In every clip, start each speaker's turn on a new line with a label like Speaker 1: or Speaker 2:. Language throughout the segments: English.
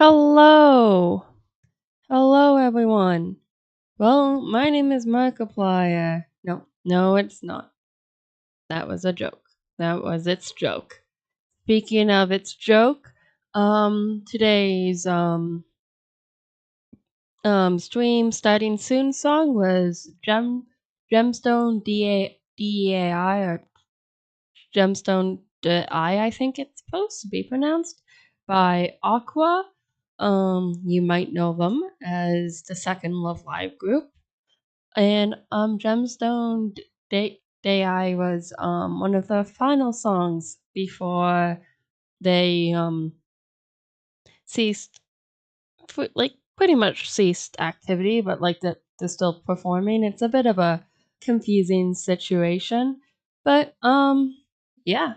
Speaker 1: Hello! Hello, everyone. Well, my name is Markiplier. No, it's not. That was a joke. That was its joke. Speaking of its joke, today's stream starting soon song was Gemstone DAI or Gemstone I think it's supposed to be pronounced, by Aqua. You might know them as the Second Love Live group. And Gemstone Day was one of the final songs before they ceased, pretty much ceased activity, but they're still performing. It's a bit of a confusing situation, but yeah.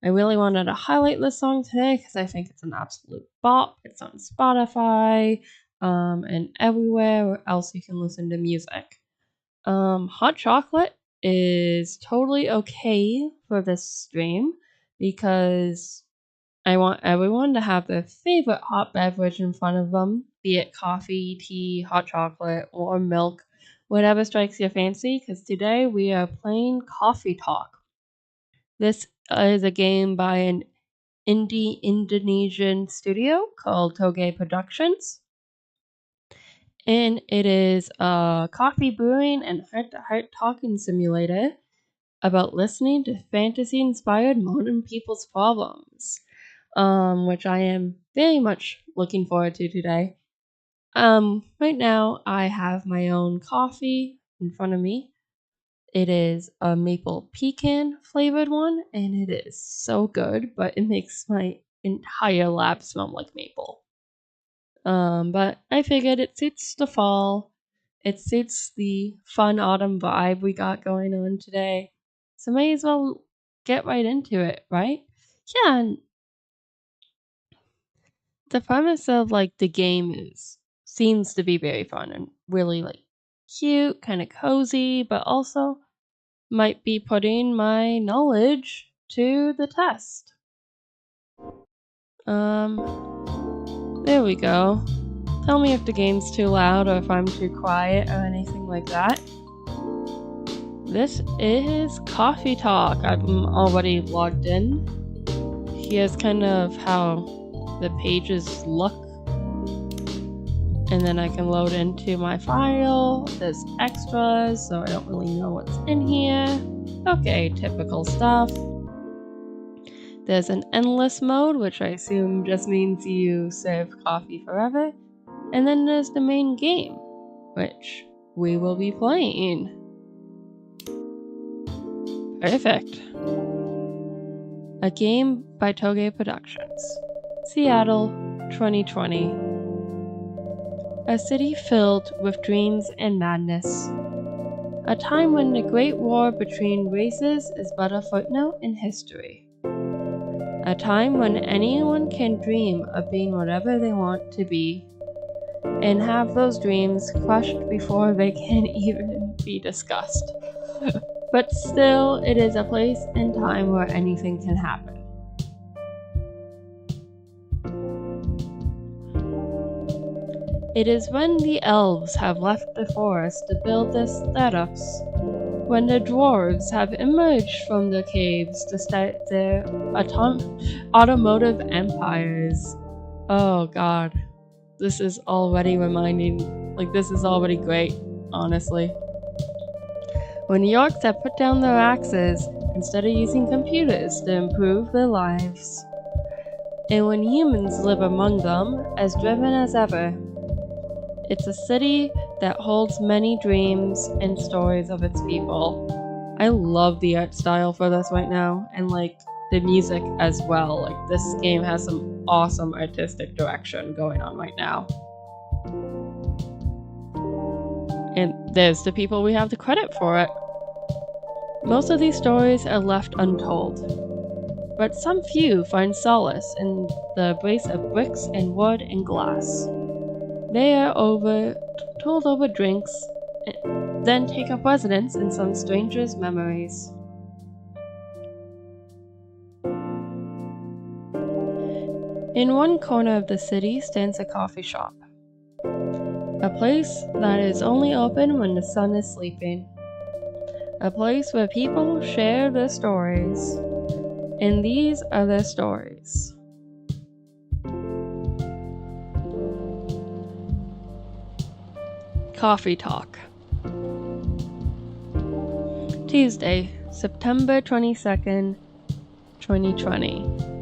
Speaker 1: I really wanted to highlight this song today because I think it's an absolute bop. It's on Spotify and everywhere else you can listen to music. Hot chocolate is totally okay for this stream because I want everyone to have their favorite hot beverage in front of them, be it coffee, tea, hot chocolate, or milk, whatever strikes your fancy, because today we are playing Coffee Talk. This is a game by an indie Indonesian studio called Toge Productions. And it is a coffee brewing and heart-to-heart talking simulator about listening to fantasy-inspired modern people's problems, which I am very much looking forward to today. Right now, I have my own coffee in front of me. It is a maple pecan flavored one, and it is so good, but it makes my entire lab smell like maple. But I figured it suits the fall. It suits the fun autumn vibe we got going on today. So may as well get right into it, right? Yeah, and the premise of the game seems to be very fun and really cute, kind of cozy, but also might be putting my knowledge to the test. There we go. Tell me if the game's too loud or if I'm too quiet or anything like that. This is Coffee Talk. I'm already logged in. Here's kind of how the pages look. And then I can load into my file. There's extras, so I don't really know what's in here. Okay, typical stuff. There's an endless mode, which I assume just means you serve coffee forever. And then there's the main game, which we will be playing. Perfect. A game by Toge Productions. Seattle, 2020. A city filled with dreams and madness. A time when the great war between races is but a footnote in history. A time when anyone can dream of being whatever they want to be, and have those dreams crushed before they can even be discussed. But still, it is a place and time where anything can happen. It is when the elves have left the forest to build their startups, when the dwarves have emerged from the caves to start their automotive empires. Oh god, this is already this is already great, honestly. When the orcs have put down their axes and started using computers to improve their lives. And when humans live among them, as driven as ever. It's a city that holds many dreams and stories of its people. I love the art style for this right now, and the music as well. This game has some awesome artistic direction going on right now. And there's the people we have the credit for it. Most of these stories are left untold, but some few find solace in the embrace of bricks and wood and glass. They are told over drinks, then take up residence in some stranger's memories. In one corner of the city stands a coffee shop. A place that is only open when the sun is sleeping. A place where people share their stories. And these are their stories. Coffee Talk. Tuesday, September 22nd, 2020.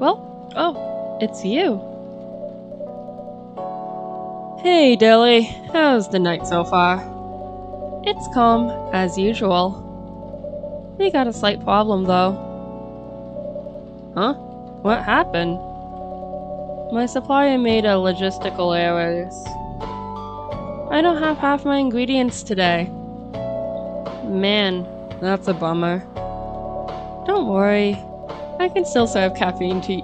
Speaker 1: Well, oh, it's you. Hey, Dilly. How's the night so far? It's calm, as usual. We got a slight problem, though. Huh? What happened? My supplier made a logistical errors. I don't have half my ingredients today. Man, that's a bummer. Don't worry. I can still serve caffeine to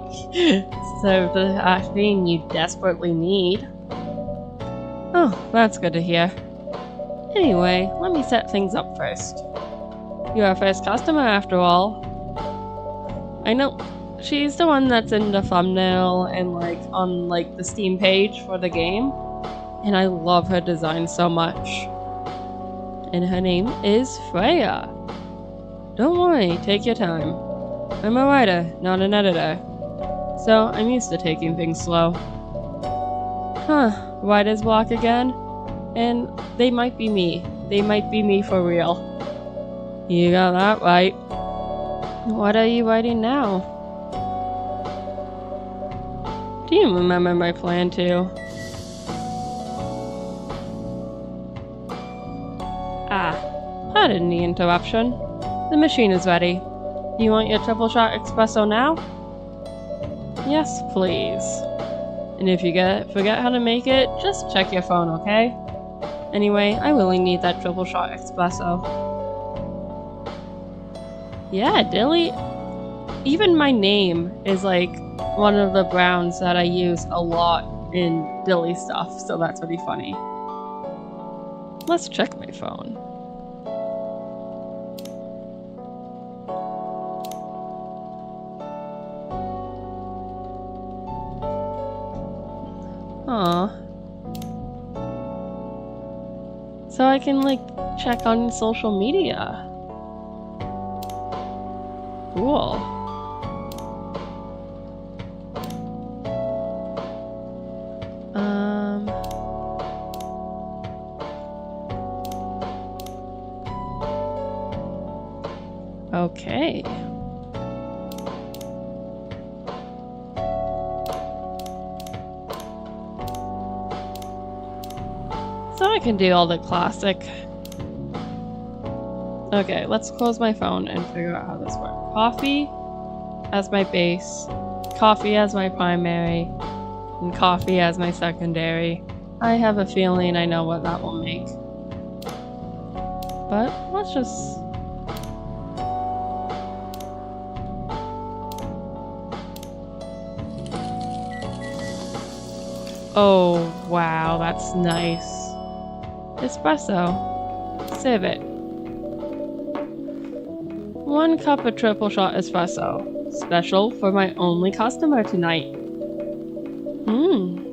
Speaker 1: serve the caffeine you desperately need. Oh, that's good to hear. Anyway, let me set things up first. You're our first customer after all. I know. She's the one that's in the thumbnail and on the Steam page for the game. And I love her design so much. And her name is Freya. Don't worry, take your time. I'm a writer, not an editor. So I'm used to taking things slow. Huh, writer's block again? And they might be me. They might be me for real. You got that right. What are you writing now? Do you remember my plan too? Pardon the interruption. The machine is ready. You want your triple shot espresso now? Yes, please. And if you forget how to make it, just check your phone, okay? Anyway, I really need that triple shot espresso. Yeah, Dilly. Even my name is one of the browns that I use a lot in Dilly stuff, so that's pretty funny. Let's check my phone. Aw. So I can check on social media. Cool. Okay. So I can do all the classic. Okay, let's close my phone and figure out how this works. Coffee as my base, coffee as my primary, and coffee as my secondary. I have a feeling I know what that will make. But let's just... Oh, wow, that's nice. Espresso. Serve it. 1 cup of triple shot espresso. Special for my only customer tonight.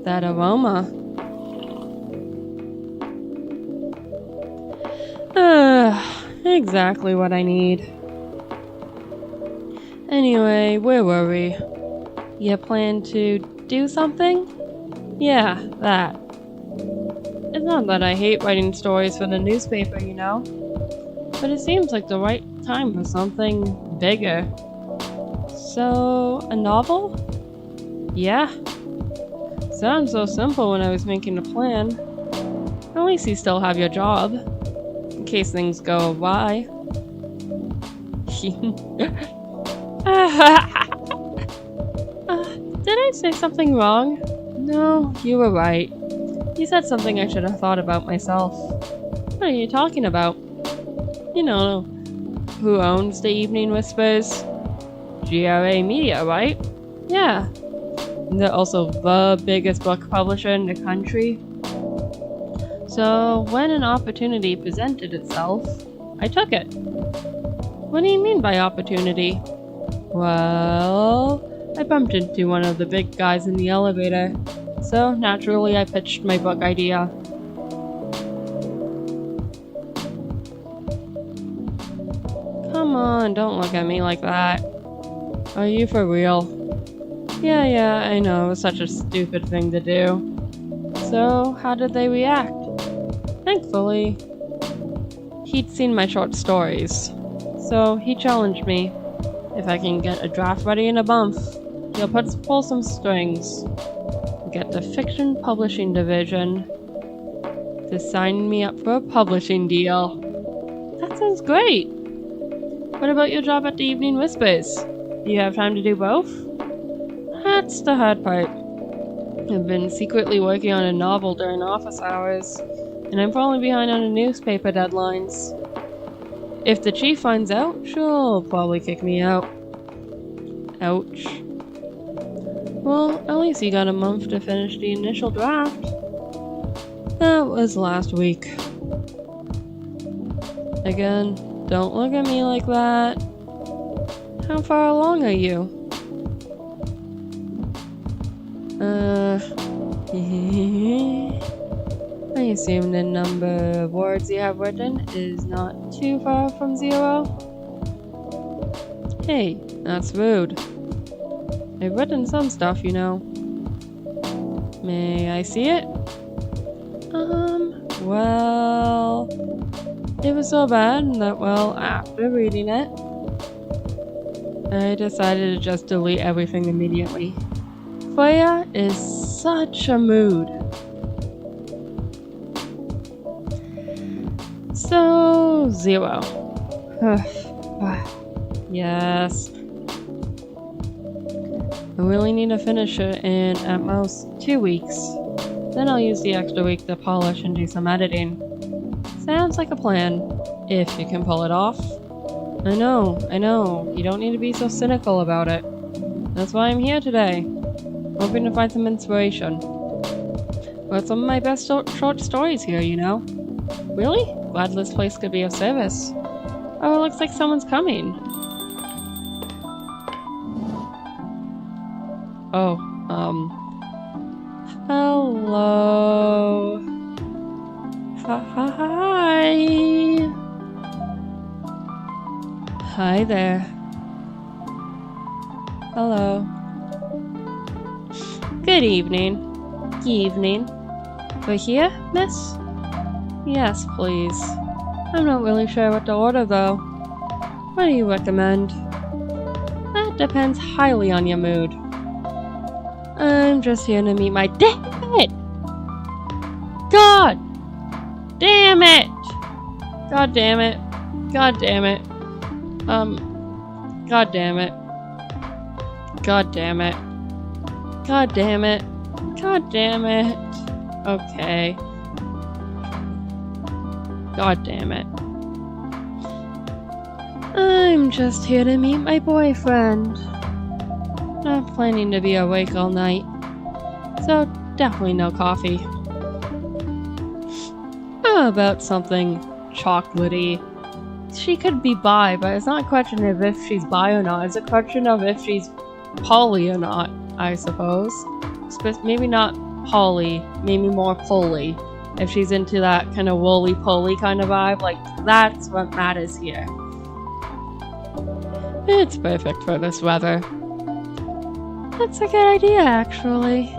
Speaker 1: That aroma. Exactly what I need. Anyway, where were we? You plan to do something? Yeah, that. It's not that I hate writing stories for the newspaper, you know? But it seems like the right time for something bigger. So, a novel? Yeah. Sounds so simple when I was making the plan. At least you still have your job. In case things go awry. Did I say something wrong? No, you were right. You said something I should have thought about myself. What are you talking about? You know who owns the Evening Whispers? GRA Media, right? Yeah. They're also the biggest book publisher in the country. So when an opportunity presented itself, I took it. What do you mean by opportunity? Well, I bumped into one of the big guys in the elevator, so naturally I pitched my book idea. Come on, don't look at me like that. Are you for real? Yeah, I know, it was such a stupid thing to do. So, how did they react? Thankfully, he'd seen my short stories, so he challenged me. If I can get a draft ready in a month, he'll pull some strings. Get the fiction publishing division to sign me up for a publishing deal. That sounds great! What about your job at the Evening Whispers? Do you have time to do both? That's the hard part. I've been secretly working on a novel during office hours, and I'm falling behind on the newspaper deadlines. If the chief finds out, she'll probably kick me out. Ouch. Well, at least you got a month to finish the initial draft. That was last week. Again, don't look at me like that. How far along are you? I assume the number of words you have written is not too far from 0? Hey, that's rude. I've written some stuff, you know. May I see it? Well... It was so bad that, well, after reading it, I decided to just delete everything immediately. Freya is such a mood. So, 0. Yes. I really need to finish it in at most 2 weeks. Then I'll use the extra week to polish and do some editing. Sounds like a plan, if you can pull it off. I know. You don't need to be so cynical about it. That's why I'm here today. Hoping to find some inspiration. But some of my best short stories here, you know. Really? Glad this place could be of service. Oh, it looks like someone's coming. Oh, hello. Hi. Hi there. Hello. Good evening. Evening. We're here, miss? Yes, please. I'm not really sure what to order, though. What do you recommend? That depends highly on your mood. I'm just here to meet my— Damn it! God! Damn it! God damn it. God damn it. God damn it. God damn it. God damn it. God damn it. Okay. God damn it. I'm just here to meet my boyfriend. Not planning to be awake all night. So definitely no coffee. How about something chocolatey? She could be bi, but it's not a question of if she's bi or not. It's a question of if she's poly or not, I suppose. Maybe not poly, maybe more poly. If she's into that kind of woolly-poly kind of vibe, like, that's what matters here. It's perfect for this weather. That's a good idea, actually.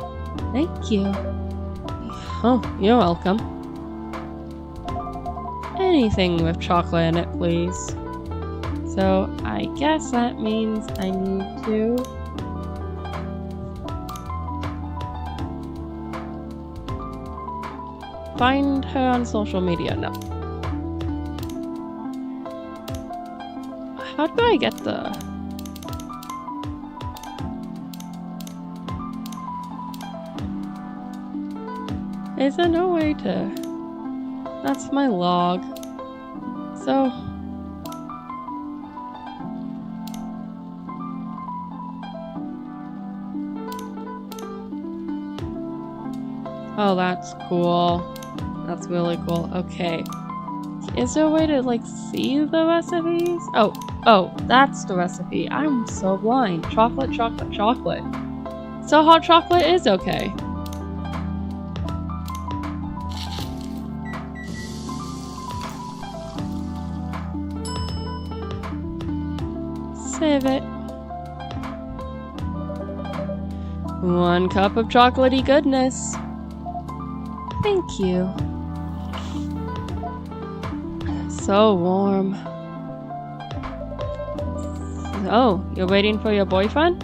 Speaker 1: Thank you. Oh, you're welcome. Anything with chocolate in it, please. So, I guess that means I need to... find her on social media. No. How do I get the... Is there no way to... That's my log. So... Oh, that's cool. That's really cool. Okay. Is there a way to, like, see the recipes? Oh, that's the recipe. I'm so blind. Chocolate, chocolate, chocolate. So hot chocolate is okay. Save it. 1 cup of chocolatey goodness. Thank you. So warm. Oh, you're waiting for your boyfriend?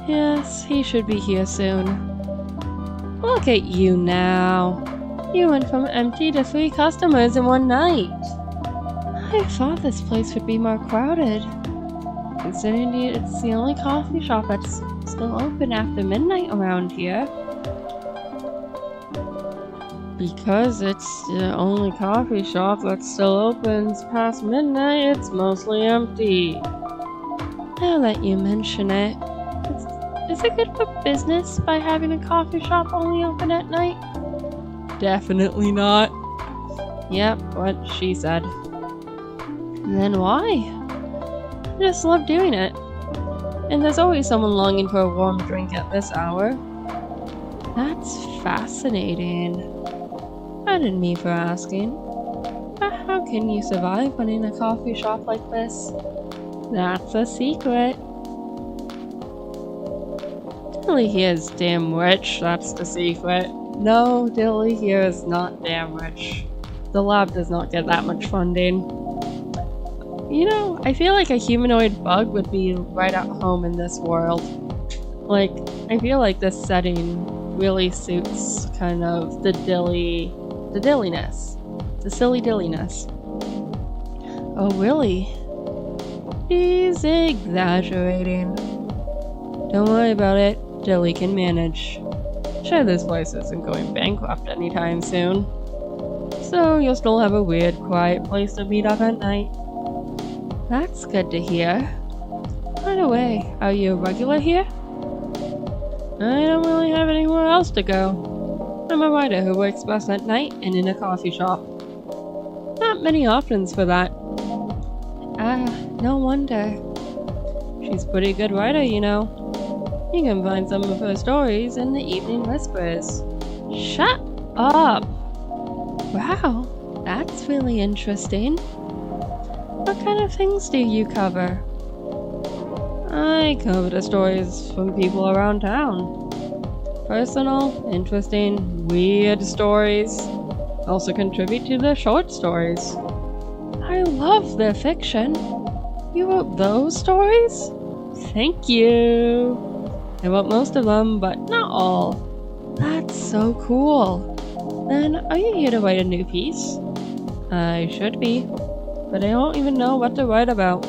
Speaker 1: Yes, he should be here soon. Look at you now. You went from empty to 3 customers in 1 night. I thought this place would be more crowded. Considering it's the only coffee shop that's still open after midnight around here. Because it's the only coffee shop that still opens past midnight, it's mostly empty. Now that you mention it, is it good for business by having a coffee shop only open at night? Definitely not. Yep, what she said. Then why? I just love doing it. And there's always someone longing for a warm drink at this hour. That's fascinating. Pardon me for asking, but how can you survive running a coffee shop like this? That's a secret. Dilly here is damn rich, that's the secret. No, Dilly here is not damn rich. The lab does not get that much funding. You know, I feel like a humanoid bug would be right at home in this world. Like, I feel like this setting really suits kind of the dilliness. The silly dilliness. Oh, really? He's exaggerating. Don't worry about it. Dilly can manage. Sure, this place isn't going bankrupt anytime soon. So you'll still have a weird, quiet place to meet up at night. That's good to hear. By the way, are you a regular here? I don't really have anywhere else to go. I'm a writer who works best at night and in a coffee shop. Not many options for that. No wonder. She's a pretty good writer, you know. You can find some of her stories in the Evening Whispers. Shut up! Wow, that's really interesting. What kind of things do you cover? I cover the stories from people around town. Personal, interesting, weird stories. Also contribute to the short stories. I love their fiction. You wrote those stories? Thank you. I wrote most of them, but not all. That's so cool. Then, are you here to write a new piece? I should be, but I don't even know what to write about.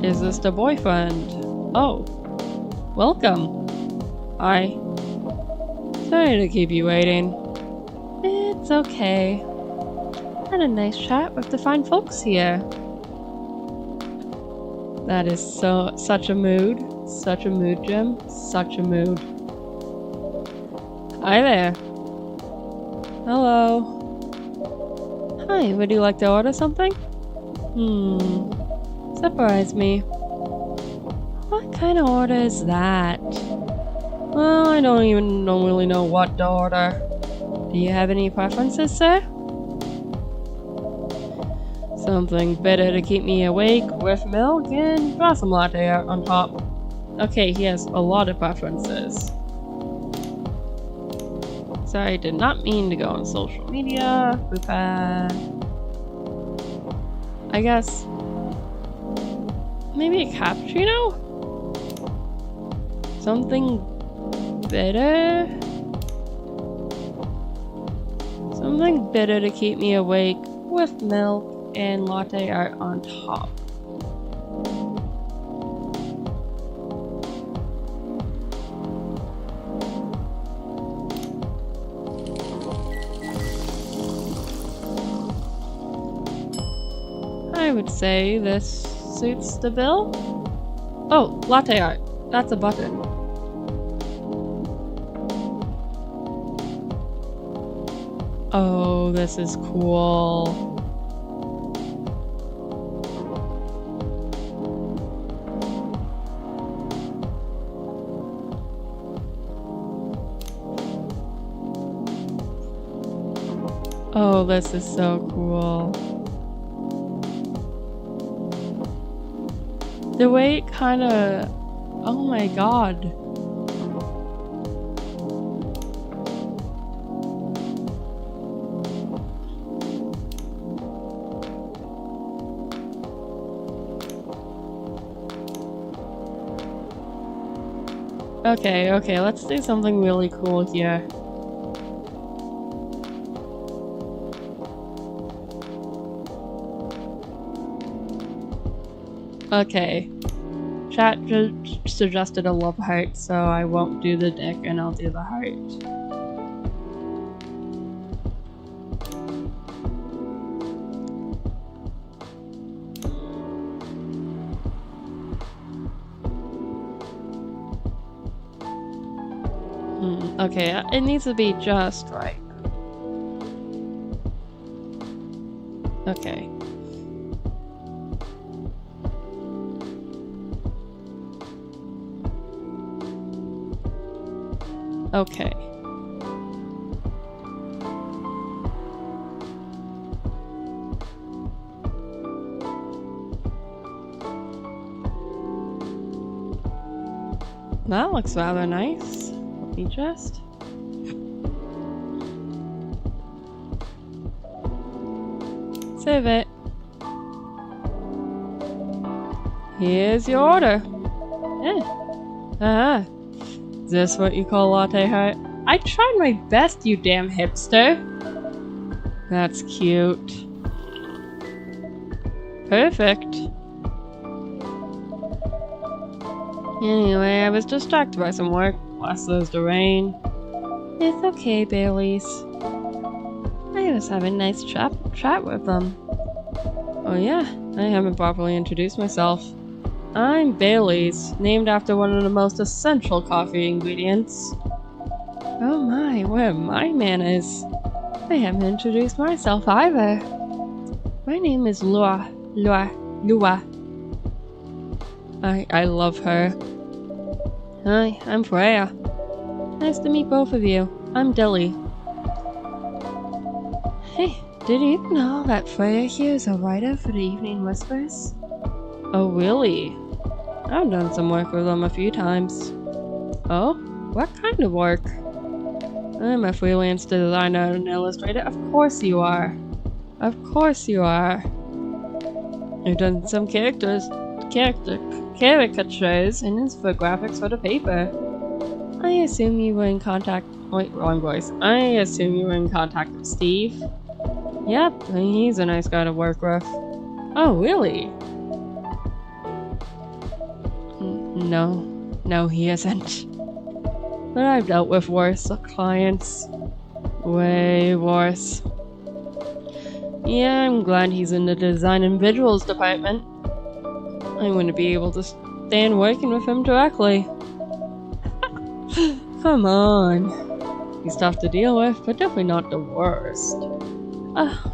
Speaker 1: Is this the boyfriend? Oh, welcome. Hi. Sorry to keep you waiting. It's okay. Had a nice chat with the fine folks here. That is such a mood. Such a mood, Jim. Such a mood. Hi there. Hello. Hi, would you like to order something? Surprise me. What kind of order is that? Well, I don't really know what to order. Do you have any preferences, sir? Something bitter to keep me awake, with milk, and draw some latte art on top. Okay, he has a lot of preferences. Sorry, did not mean to go on social media. I guess maybe a cappuccino? Something bitter? Something bitter to keep me awake, with milk and latte art on top. I would say this suits the bill. Oh, latte art. That's a button. Oh, this is cool. Oh, this is so cool. The way it kinda... Oh my god. Okay, let's do something really cool here. Okay. Chat just suggested a love heart, so I won't do the dick and I'll do the heart. Okay, it needs to be just right. Okay. Okay. That looks rather nice. Let me just... Save it. Here's your order. Is this what you call latte heart? I tried my best, you damn hipster. That's cute. Perfect. Anyway, I was distracted by some work. Plus there's the rain. It's okay, Baileys. I was having a nice chat with them. Oh yeah, I haven't properly introduced myself. I'm Baileys, named after one of the most essential coffee ingredients. Oh my, where my manners. I haven't introduced myself either. My name is Lua. I love her. Hi, I'm Freya. Nice to meet both of you. I'm Dilly. Hey, did you know that Freya here is a writer for the Evening Whispers? Oh really? I've done some work with them a few times. Oh? What kind of work? I'm a freelance designer and illustrator. Of course you are. Of course you are. I've done some caricatures and infographics for the paper. I assume you were in contact... Wait, wrong voice. I assume you were in contact with Steve? Yep, he's a nice guy to work with. Oh, really? No, he isn't. But I've dealt with worse clients. Way worse. Yeah, I'm glad he's in the design and visuals department. I wouldn't be able to stand working with him directly. Come on. He's tough to deal with, but definitely not the worst.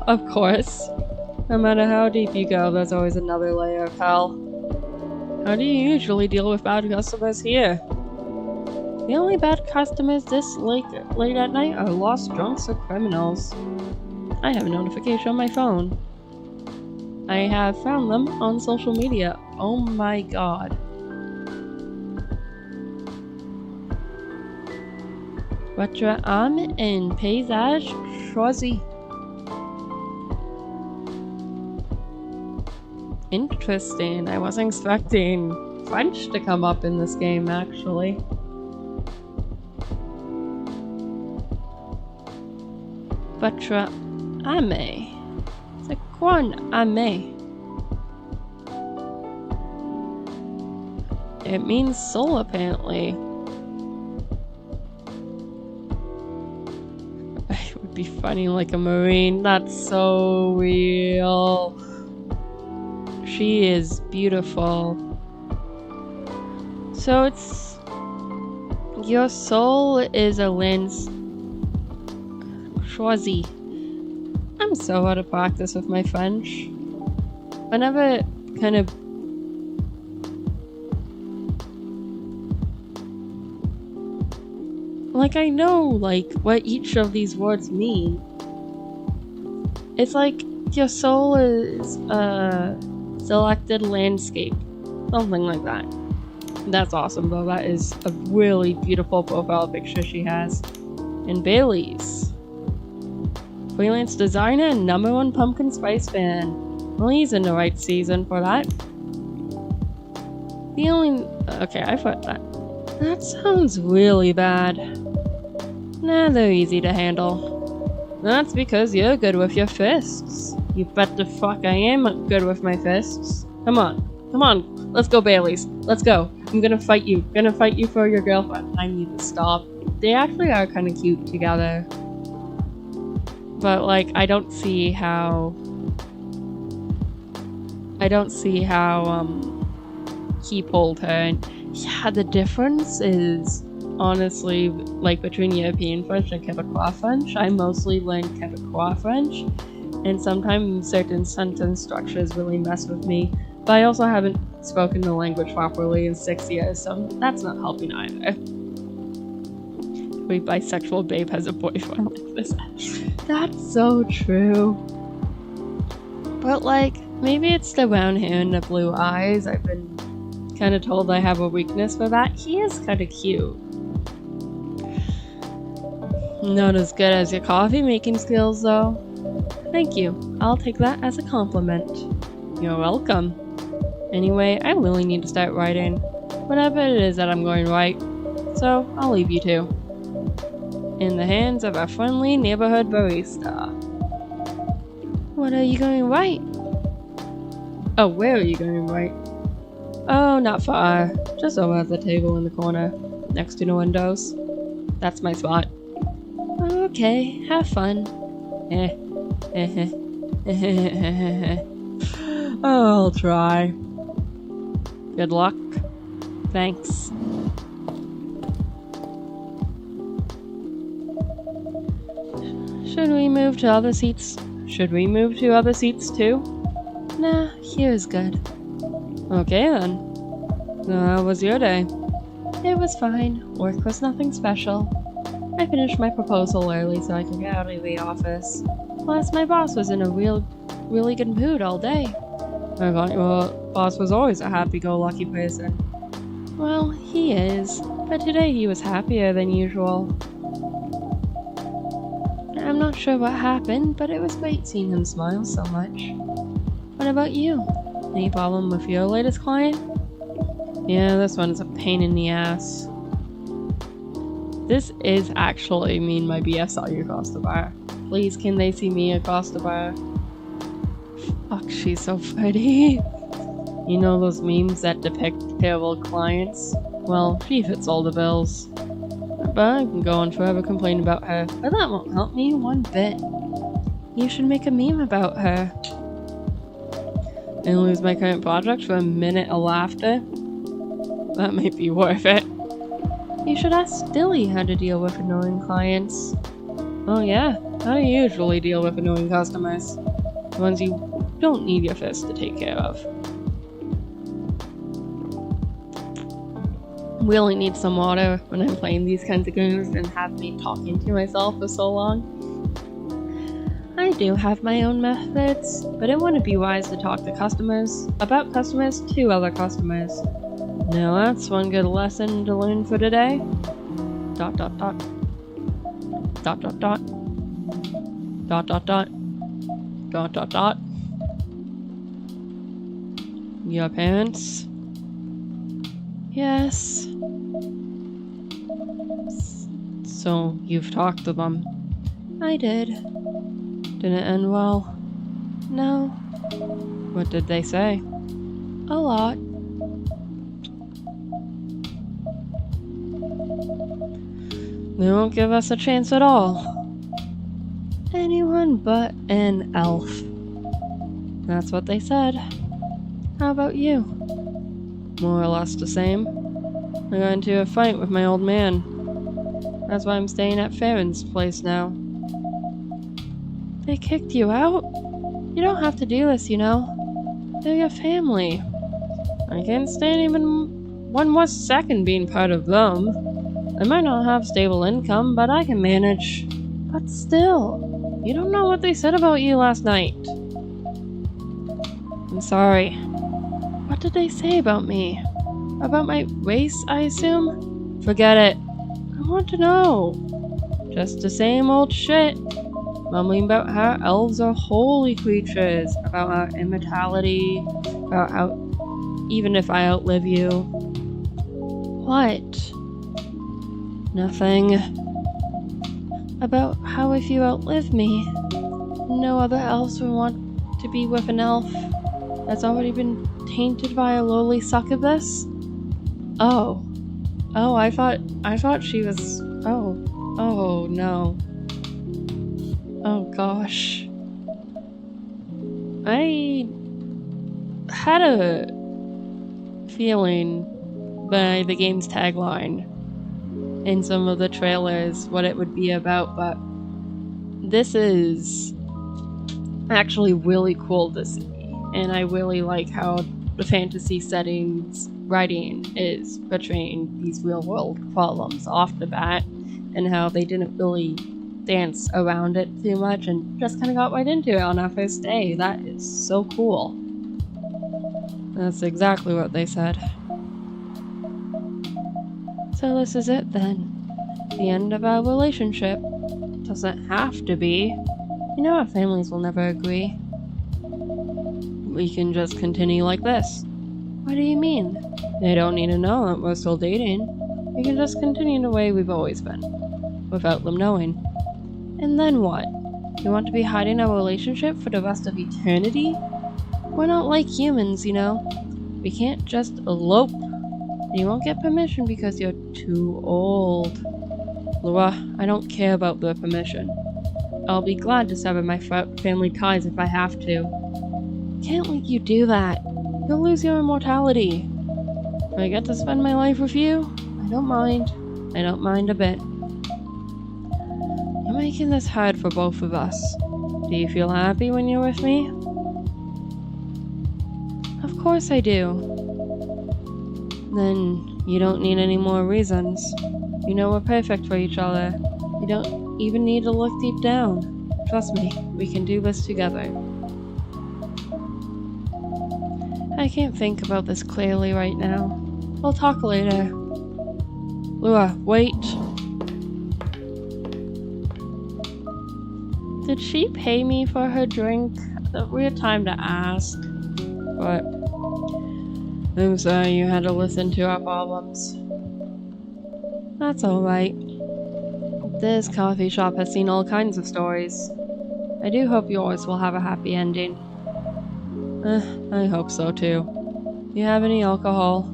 Speaker 1: Of course. No matter how deep you go, there's always another layer of hell. How do you usually deal with bad customers here? The only bad customers this late at night are lost drunks or criminals. I have a notification on my phone. I have found them on social media. Oh my god. Votre âme en paysage choisi. Interesting. I wasn't expecting French to come up in this game, actually. Votre âme. C'est quoi un âme? It means soul, apparently. It would be funny like a marine. That's so real. She is beautiful. So it's... Your soul is a lens... Choisi. I'm so out of practice with my French. Whenever kind of like I know like what each of these words mean. It's like your soul is a selected landscape. Something like that. That's awesome though. That is a really beautiful profile picture she has. And Bailey's. Freelance designer and #1 pumpkin spice fan. Well, he's in the right season for that. The only... Okay, I thought that. That sounds really bad. Nah, they're easy to handle. That's because you're good with your fists. You bet the fuck I am good with my fists. Come on. Come on. Let's go, Bailey's. Let's go. I'm gonna fight you. Gonna fight you for your girlfriend. I need to stop. They actually are kind of cute together. But, like, I don't see how he pulled her. And yeah, the difference is honestly, like, between European French and Quebecois French. I mostly learned Quebecois French, and sometimes certain sentence structures really mess with me. But I also haven't spoken the language properly in 6 years, so that's not helping either. Every bisexual babe has a boyfriend like this. That's so true. But, like, maybe it's the brown hair and the blue eyes. I've been kind of told I have a weakness for that. He is kind of cute. Not as good as your coffee making skills, though. Thank you. I'll take that as a compliment. You're welcome. Anyway, I really need to start writing. Whatever it is that I'm going to write. So, I'll leave you two. In the hands of a friendly neighborhood barista. What are you going to write? Oh, where are you going to write? Oh, not far. Just over at the table in the corner, next to the windows. That's my spot. Okay, have fun. I'll try. Good luck. Thanks. Should we move to other seats? Should we move to other seats too? Nah, here's good. Okay then. How was your day? It was fine. Work was nothing special. I finished my proposal early so I could get out of the office. Plus, my boss was in a really good mood all day. I thought your boss was always a happy-go-lucky person. Well, he is, but today he was happier than usual. I'm not sure what happened, but it was great seeing him smile so much. What about you? Any problem with your latest client? Yeah, this one is a pain in the ass. This is actually me and my BSLU across the bar. Please, can they see me across the bar? Fuck, she's so pretty. You know those memes that depict terrible clients? Well, she fits all the bills. But I can go on forever complaining about her, but that won't help me one bit. You should make a meme about her. And lose my current project for a minute of laughter? That might be worth it. You should ask Dilly how to deal with annoying clients. Oh yeah, how do you usually deal with annoying customers? The ones you don't need your fist to take care of. We only need some water when I'm playing these kinds of games and have me talking to myself for so long. I do have my own methods, but it wouldn't be wise to talk to customers about customers to other customers. Now that's one good lesson to learn for today. ... Your parents? Yes. So you've talked to them? I did. Did it end well? No. What did they say? A lot. They won't give us a chance at all. Anyone but an elf. That's what they said. How about you? More or less the same. I got into a fight with my old man. That's why I'm staying at Farron's place now. They kicked you out? You don't have to do this, you know. They're your family. I can't stand even one more second being part of them. I might not have stable income, but I can manage. But still, you don't know what they said about you last night. I'm sorry. What did they say about me? About my race, I assume? Forget it. I want to know. Just the same old shit. Mumbling about how elves are holy creatures, about our immortality, about how even if I outlive you. What? Nothing. About how if you outlive me, no other elves will want to be with an elf that's already been tainted by a lowly succubus? Oh. Oh, I thought she was... Oh, no. Oh, gosh. I had a feeling by the game's tagline in some of the trailers what it would be about, but this is actually really cool to see, and I really like how the fantasy settings writing is portraying these real-world problems off the bat, and how they didn't really dance around it too much and just kind of got right into it on our first day. That is so cool. That's exactly what they said. So this is it then. The end of our relationship. Doesn't have to be. You know our families will never agree. We can just continue like this. What do you mean? They don't need to know that we're still dating. We can just continue the way we've always been, without them knowing. And then what? You want to be hiding our relationship for the rest of eternity? We're not like humans, you know. We can't just elope. And you won't get permission because you're too old. Laura, I don't care about the permission. I'll be glad to sever my family ties if I have to. Can't let you do that. You'll lose your immortality. If I get to spend my life with you, I don't mind. I don't mind a bit. You're making this hard for both of us. Do you feel happy when you're with me? Of course I do. Then you don't need any more reasons. You know we're perfect for each other. You don't even need to look deep down. Trust me, we can do this together. I can't think about this clearly right now. We'll talk later. Lua, wait. Did she pay me for her drink? A weird time to ask. But I'm sorry you had to listen to our problems. That's alright. This coffee shop has seen all kinds of stories. I do hope yours will have a happy ending. I hope so too. You have any alcohol?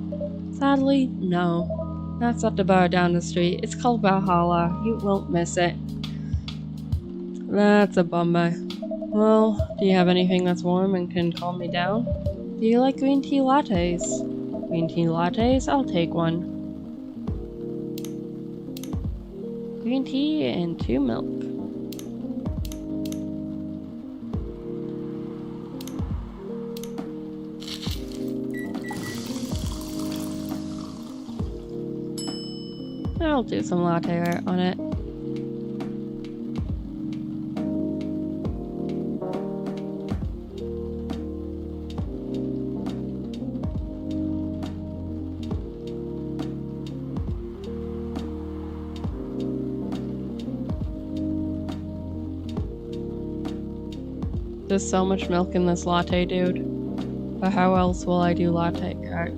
Speaker 1: Sadly, no. That's at the bar down the street. It's called Valhalla. You won't miss it. That's a bummer. Well, do you have anything that's warm and can calm me down? Do you like green tea lattes? Green tea lattes? I'll take one. Green tea and 2 milk. I'll do some latte art on it. There's so much milk in this latte, dude. But how else will I do latte art?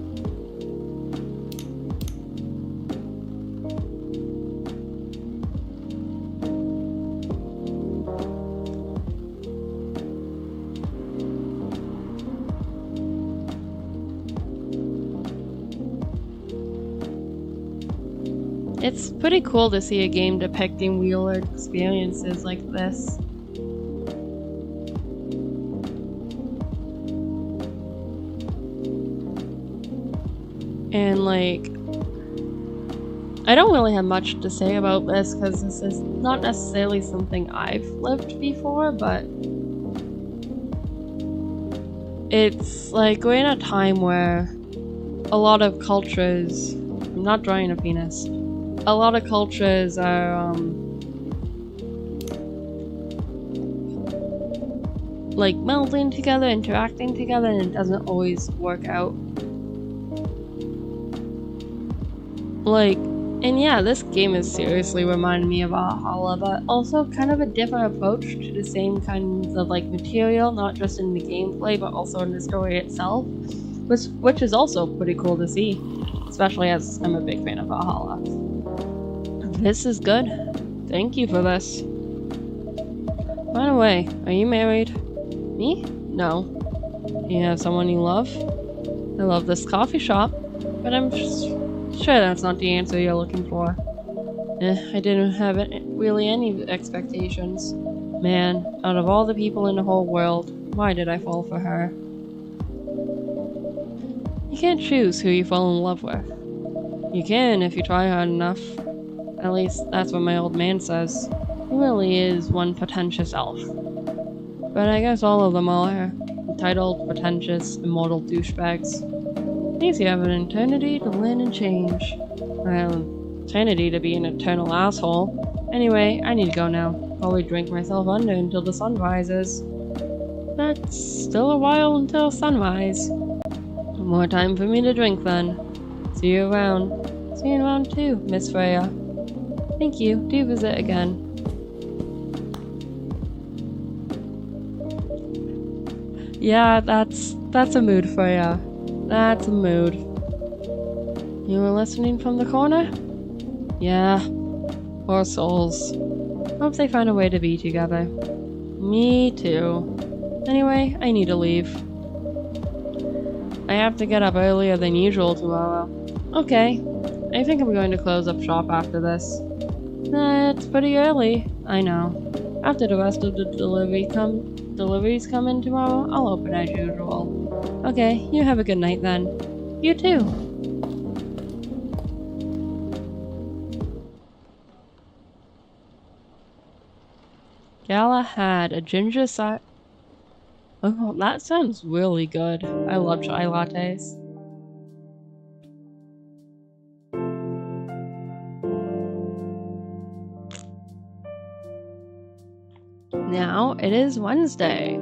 Speaker 1: It's pretty cool to see a game depicting weird experiences like this. And like, I don't really have much to say about this because this is not necessarily something I've lived before, but it's like we're in a time where a lot of cultures, I'm not drawing a penis, a lot of cultures are like melding together, interacting together, and it doesn't always work out. Like, and yeah, this game is seriously reminding me of Valhalla, but also kind of a different approach to the same kinds of like material, not just in the gameplay, but also in the story itself, which is also pretty cool to see, especially as I'm a big fan of Valhalla. This is good. Thank you for this. By the way, are you married? Me? No. You have someone you love? I love this coffee shop, but I'm sure that's not the answer you're looking for. I didn't have really any expectations. Man, out of all the people in the whole world, why did I fall for her? You can't choose who you fall in love with. You can if you try hard enough. At least that's what my old man says. He really is one pretentious elf. But I guess all of them are entitled, pretentious, immortal douchebags. At least you have an eternity to learn and change. Well, eternity to be an eternal asshole. Anyway, I need to go now. Probably drink myself under until the sun rises. That's still a while until sunrise. More time for me to drink then. See you around. See you around too, Miss Freya. Thank you. Do visit again. Yeah, that's a mood for ya. That's a mood. You were listening from the corner? Yeah. Poor souls. Hope they find a way to be together. Me too. Anyway, I need to leave. I have to get up earlier than usual tomorrow. Okay. I think I'm going to close up shop after this. It's pretty early. I know. After the rest of the deliveries come in tomorrow, I'll open as usual. Okay, you have a good night then. You too. Galahad, a ginger side. Oh, that sounds really good. I love chai lattes. Now it is Wednesday.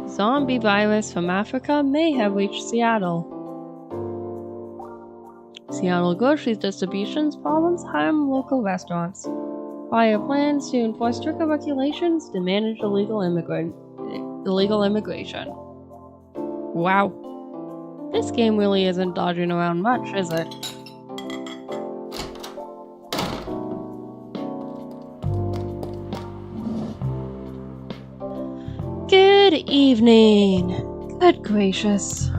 Speaker 1: Zombie virus from Africa may have reached Seattle. Seattle grocery distribution's problems harm local restaurants. Fire plans to enforce stricter regulations to manage illegal immigration. Wow. This game really isn't dodging around much, is it? Good evening. Good gracious.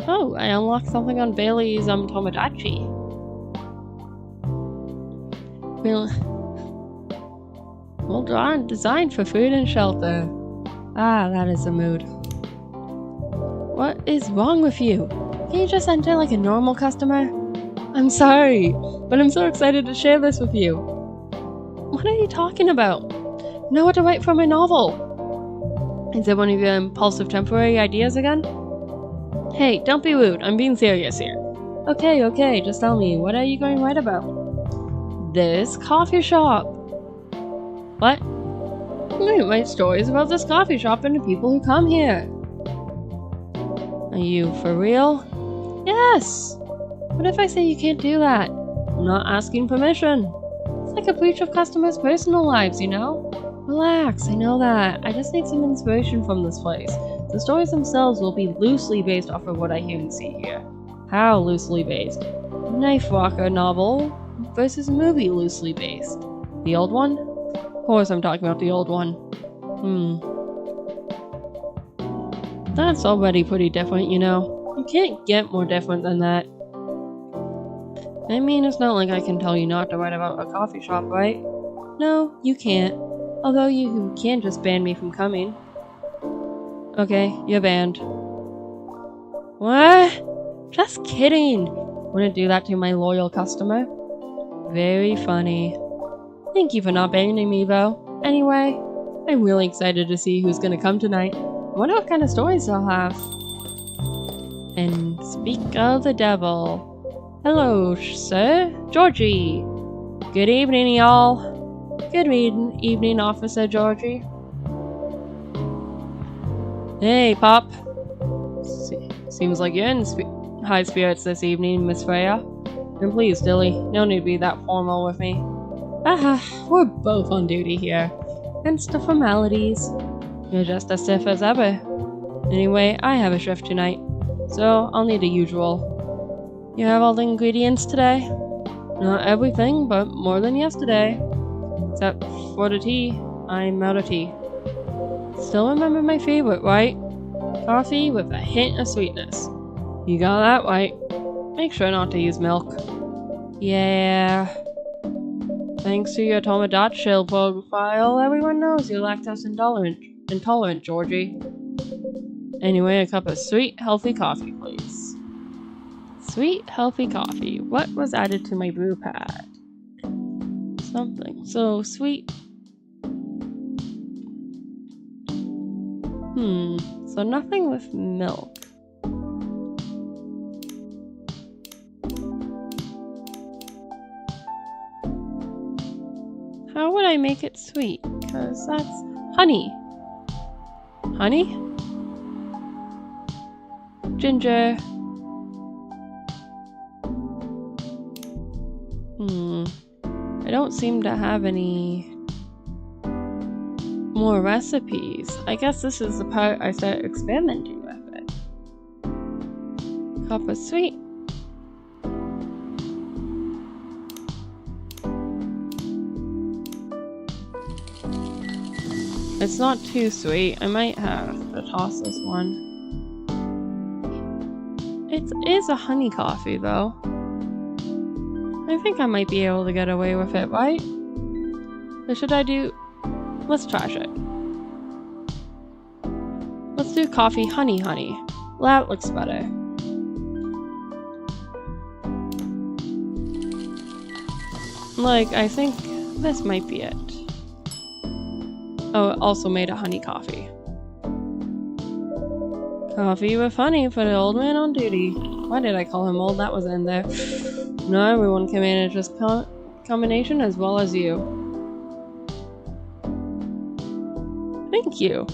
Speaker 1: Oh, I unlocked something on Bailey's Tomodachi. Well drawn, designed for food and shelter. Ah, that is the mood. What is wrong with you? Can you just enter like a normal customer? I'm sorry, but I'm so excited to share this with you. What are you talking about? Know what to write for my novel. Is it one of your impulsive temporary ideas again? Hey, don't be rude. I'm being serious here. Okay, just tell me, what are you going to write about? This coffee shop. What? I'm going to write stories about this coffee shop and the people who come here. Are you for real? Yes! What if I say you can't do that? I'm not asking permission. It's like a breach of customers' personal lives, you know? Relax, I know that. I just need some inspiration from this place. The stories themselves will be loosely based off of what I hear and see here. How loosely based? Knife Walker novel versus movie loosely based. The old one? Of course I'm talking about the old one. That's already pretty different, you know. You can't get more different than that. I mean, it's not like I can tell you not to write about a coffee shop, right? No, you can't. Although you can just ban me from coming. Okay, you're banned. What? Just kidding. Wouldn't do that to my loyal customer. Very funny. Thank you for not banning me, though. Anyway, I'm really excited to see who's gonna come tonight. I wonder what kind of stories they'll have. And speak of the devil. Hello, sir. Georgie. Good evening, y'all. Good evening, Officer Georgie. Hey, Pop. Seems like you're in high spirits this evening, Miss Freya. And please, Dilly, no need to be that formal with me. We're both on duty here. Hence the formalities. You're just as stiff as ever. Anyway, I have a shift tonight, so I'll need the usual. You have all the ingredients today? Not everything, but more than yesterday. Except for the tea. I'm out of tea. Still remember my favorite, right? Coffee with a hint of sweetness. You got that right. Make sure not to use milk. Yeah. Thanks to your Tomodachi profile, everyone knows you're lactose intolerant, Georgie. Anyway, a cup of sweet, healthy coffee, please. Sweet, healthy coffee. What was added to my brew pad? Something. So sweet. So nothing with milk. How would I make it sweet? Because that's honey. Honey? Ginger. I don't seem to have any more recipes. I guess this is the part I start experimenting with it. Cup of sweet. It's not too sweet. I might have to toss this one. It is a honey coffee though. I think I might be able to get away with it, right? Or should I do... Let's trash it. Let's do coffee honey. That looks better. Like, I think this might be it. Oh, it also made a honey coffee. Coffee with honey for the old man on duty. Why did I call him old? That was in there. No, everyone can manage this combination as well as you. Thank you.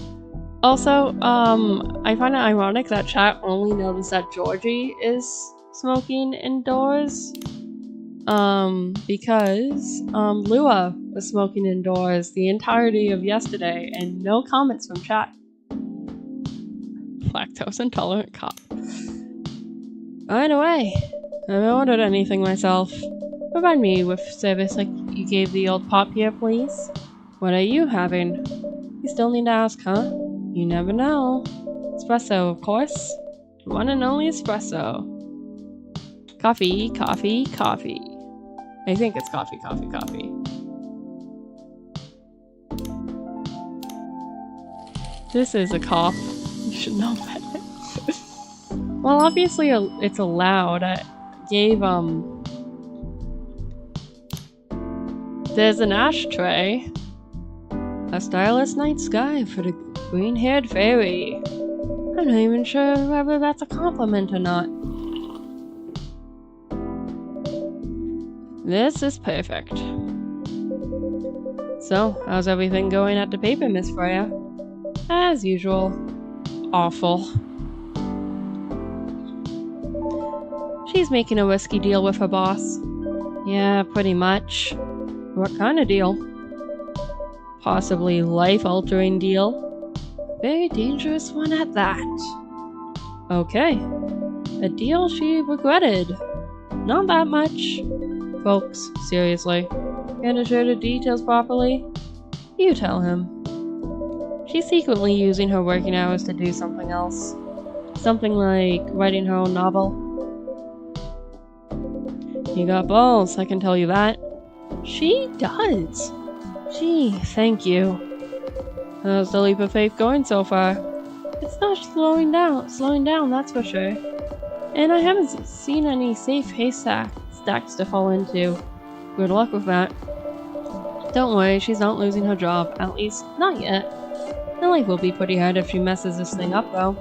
Speaker 1: Also, I find it ironic that chat only noticed that Georgie is smoking indoors. Because Lua was smoking indoors the entirety of yesterday and no comments from chat. Lactose intolerant cop. By the way, I haven't ordered anything myself. Provide me with service like you gave the old Pop here, please. What are you having? You still need to ask, huh? You never know. Espresso, of course. The one and only espresso. Coffee. I think it's coffee. This is a cop. You should know better. Well, obviously it's allowed. I gave, there's an ashtray. A stylish night sky for the green-haired fairy. I'm not even sure whether that's a compliment or not. This is perfect. So, how's everything going at the paper, Miss Freya? As usual. Awful. She's making a risky deal with her boss. Yeah, pretty much. What kind of deal? Possibly life-altering deal. Very dangerous one at that. Okay. A deal she regretted. Not that much. Folks, seriously. Can't share the details properly? You tell him. She's secretly using her working hours to do something else. Something like writing her own novel. You got balls, I can tell you that. She does. Gee, thank you. How's the leap of faith going so far? It's not slowing down, that's for sure. And I haven't seen any safe haystacks to fall into. Good luck with that. Don't worry, she's not losing her job. At least, not yet. The life will be pretty hard if she messes this thing up, though.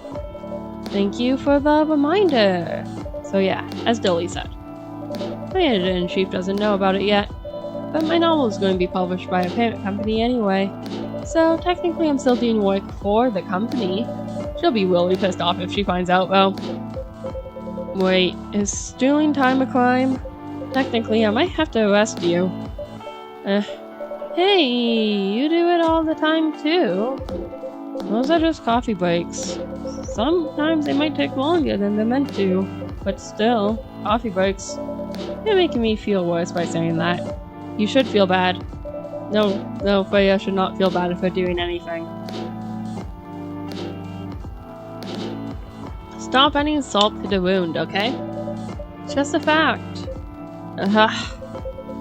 Speaker 1: Thank you for the reminder. So yeah, as Dilly said. My editor-in-chief doesn't know about it yet, but my novel is going to be published by a parent company anyway. So technically I'm still doing work for the company. She'll be really pissed off if she finds out, though. Wait, is stealing time a crime? Technically, I might have to arrest you. Hey, you do it all the time too. Those are just coffee breaks. Sometimes they might take longer than they're meant to, but still, coffee breaks. You're making me feel worse by saying that. You should feel bad. No, Freya should not feel bad for doing anything. Stop adding salt to the wound, okay? It's just a fact.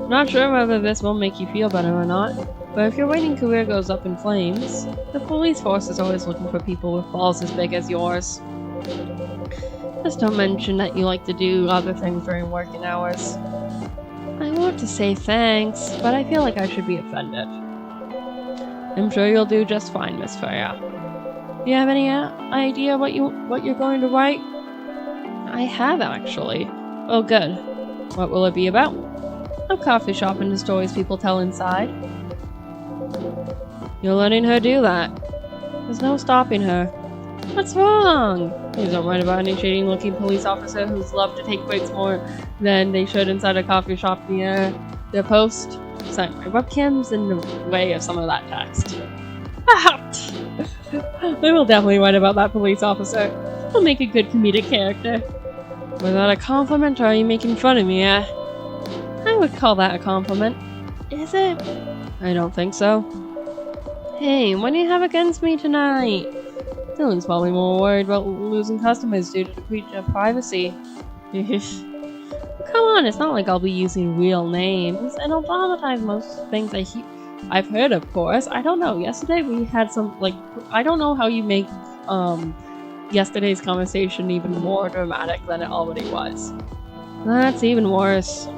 Speaker 1: Not sure whether this will make you feel better or not, but if your writing career goes up in flames, the police force is always looking for people with balls as big as yours. Just don't mention that you like to do other things during working hours. I want to say thanks, but I feel like I should be offended. I'm sure you'll do just fine, Miss Freya. Do you have any idea what you're going to write? I have, actually. Oh, good. What will it be about? A coffee shop and the stories people tell inside. You're letting her do that. There's no stopping her. What's wrong? Please don't write about any shady-looking police officer who's loved to take breaks more than they should inside a coffee shop near their post. Sorry, my webcam's in the way of some of that text. I will definitely write about that police officer. He'll make a good comedic character. Was that a compliment or are you making fun of me, eh? I would call that a compliment. Is it? I don't think so. Hey, what do you have against me tonight? Dylan's probably more worried about losing customers due to the breach of privacy. Come on, it's not like I'll be using real names, and I'll dramatize most things I've heard, of course. I don't know. Yesterday we had some, I don't know how you make, yesterday's conversation even more dramatic than it already was. That's even worse.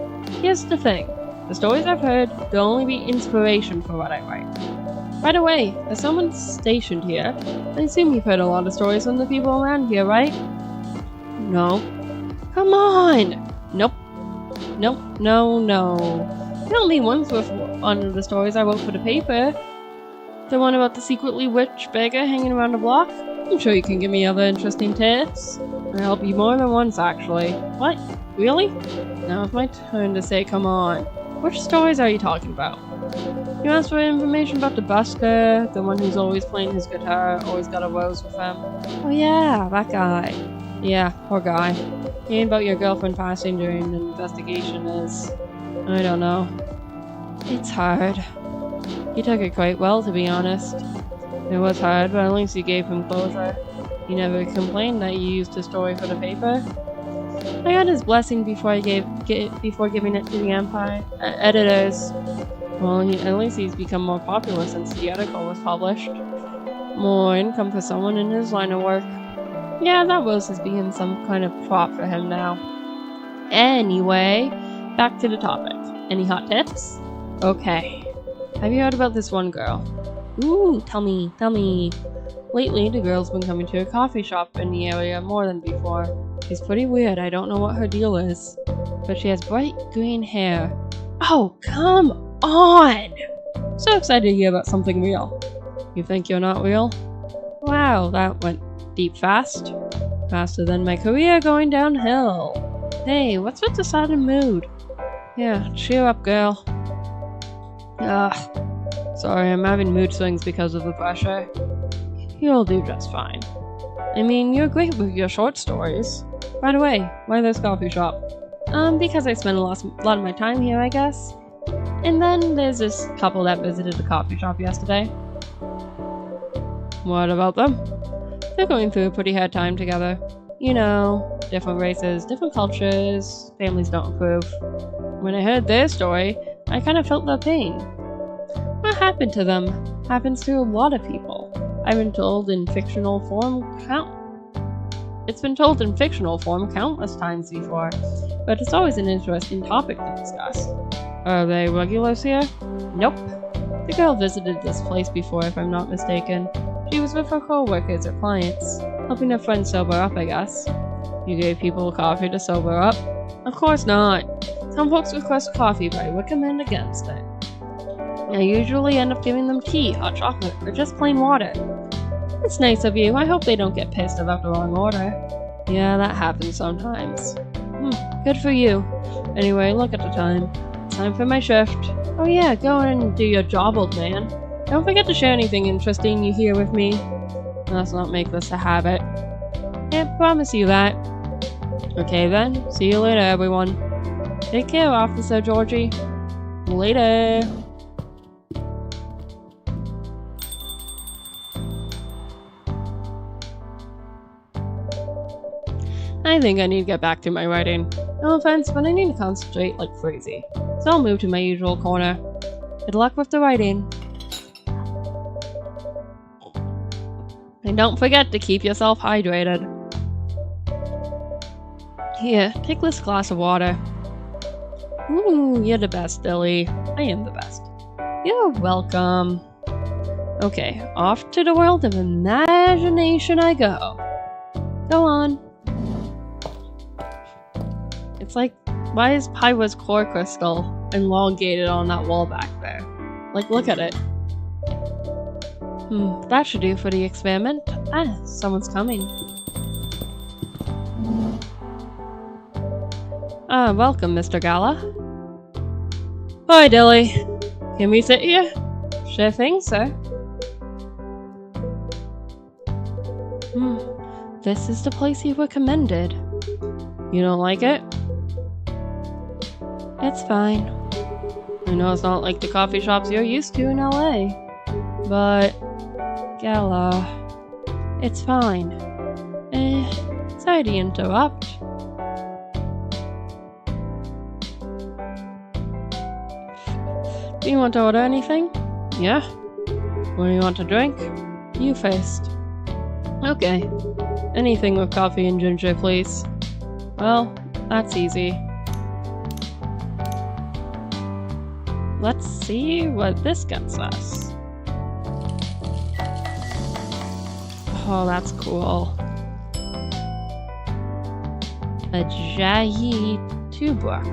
Speaker 1: Here's the thing. The stories I've heard, they'll only be inspiration for what I write. By the way, there's someone stationed here. I assume you've heard a lot of stories from the people around here, right? No. Come on! Nope. No. Tell me once with one of the stories I wrote for the paper. The one about the secretly rich beggar hanging around the block? I'm sure you can give me other interesting tips. I'll help you more than once, actually. What? Really? Now it's my turn to say come on. Which stories are you talking about? You asked for information about the busker, the one who's always playing his guitar, always got a rose with him. Oh yeah, that guy. Yeah, poor guy. Hearing about your girlfriend passing during an investigation is... I don't know. It's hard. He took it quite well, to be honest. It was hard, but at least you gave him closure. He never complained that you used his story for the paper. I got his blessing before giving it to the editors. Well, at least he's become more popular since the article was published. More income for someone in his line of work. Yeah, that rose is being some kind of prop for him now. Anyway, back to the topic. Any hot tips? Okay. Have you heard about this one girl? Ooh, tell me. Lately, the girl's been coming to a coffee shop in the area more than before. She's pretty weird, I don't know what her deal is. But she has bright green hair. Oh, come on! So excited to hear about something real. You think you're not real? Wow, that went deep fast. Faster than my career going downhill. Hey, what's with the sudden mood? Yeah, cheer up, girl. Ugh. Sorry, I'm having mood swings because of the pressure. You'll do just fine. I mean, you're great with your short stories. By the way, why this coffee shop? Because I spend a lot of my time here, I guess. And then there's this couple that visited the coffee shop yesterday. What about them? They're going through a pretty hard time together. You know, different races, different cultures, families don't approve. When I heard their story, I kind of felt their pain. What happened to them happens to a lot of people. I've been told in fictional form It's been told in fictional form countless times before, but it's always an interesting topic to discuss. Are they regulars here? Nope. The girl visited this place before, if I'm not mistaken. She was with her co-workers or clients, helping a friend sober up, I guess. You gave people coffee to sober up? Of course not. Some folks request coffee, but I recommend against it. I usually end up giving them tea, hot chocolate, or just plain water. It's nice of you. I hope they don't get pissed about the wrong order. Yeah, that happens sometimes. Good for you. Anyway, look at the time. It's time for my shift. Oh yeah, go and do your job, old man. Don't forget to share anything interesting you hear with me. Let's not make this a habit. Can't promise you that. Okay then, see you later, everyone. Take care, Officer Georgie. Later. I think I need to get back to my writing. No offense, but I need to concentrate like crazy. So I'll move to my usual corner. Good luck with the writing. And don't forget to keep yourself hydrated. Here, take this glass of water. Ooh, you're the best, Dilly. I am the best. You're welcome. Okay, off to the world of imagination I go. Go on. It's like, why is Pyro's core crystal elongated on that wall back there? Like, look at it. That should do for the experiment. Ah, someone's coming. Ah, welcome, Mr. Gala. Hi, Dilly. Can we sit here? Sure thing, sir. This is the place you recommended. You don't like it? It's fine. I know it's not like the coffee shops you're used to in LA. But... Gala... It's fine. Sorry to interrupt. Do you want to order anything? Yeah? What do you want to drink? You first. Okay. Anything with coffee and ginger, please. Well, that's easy. Let's see what this gets us. Oh, that's cool. A Jahi Tubok.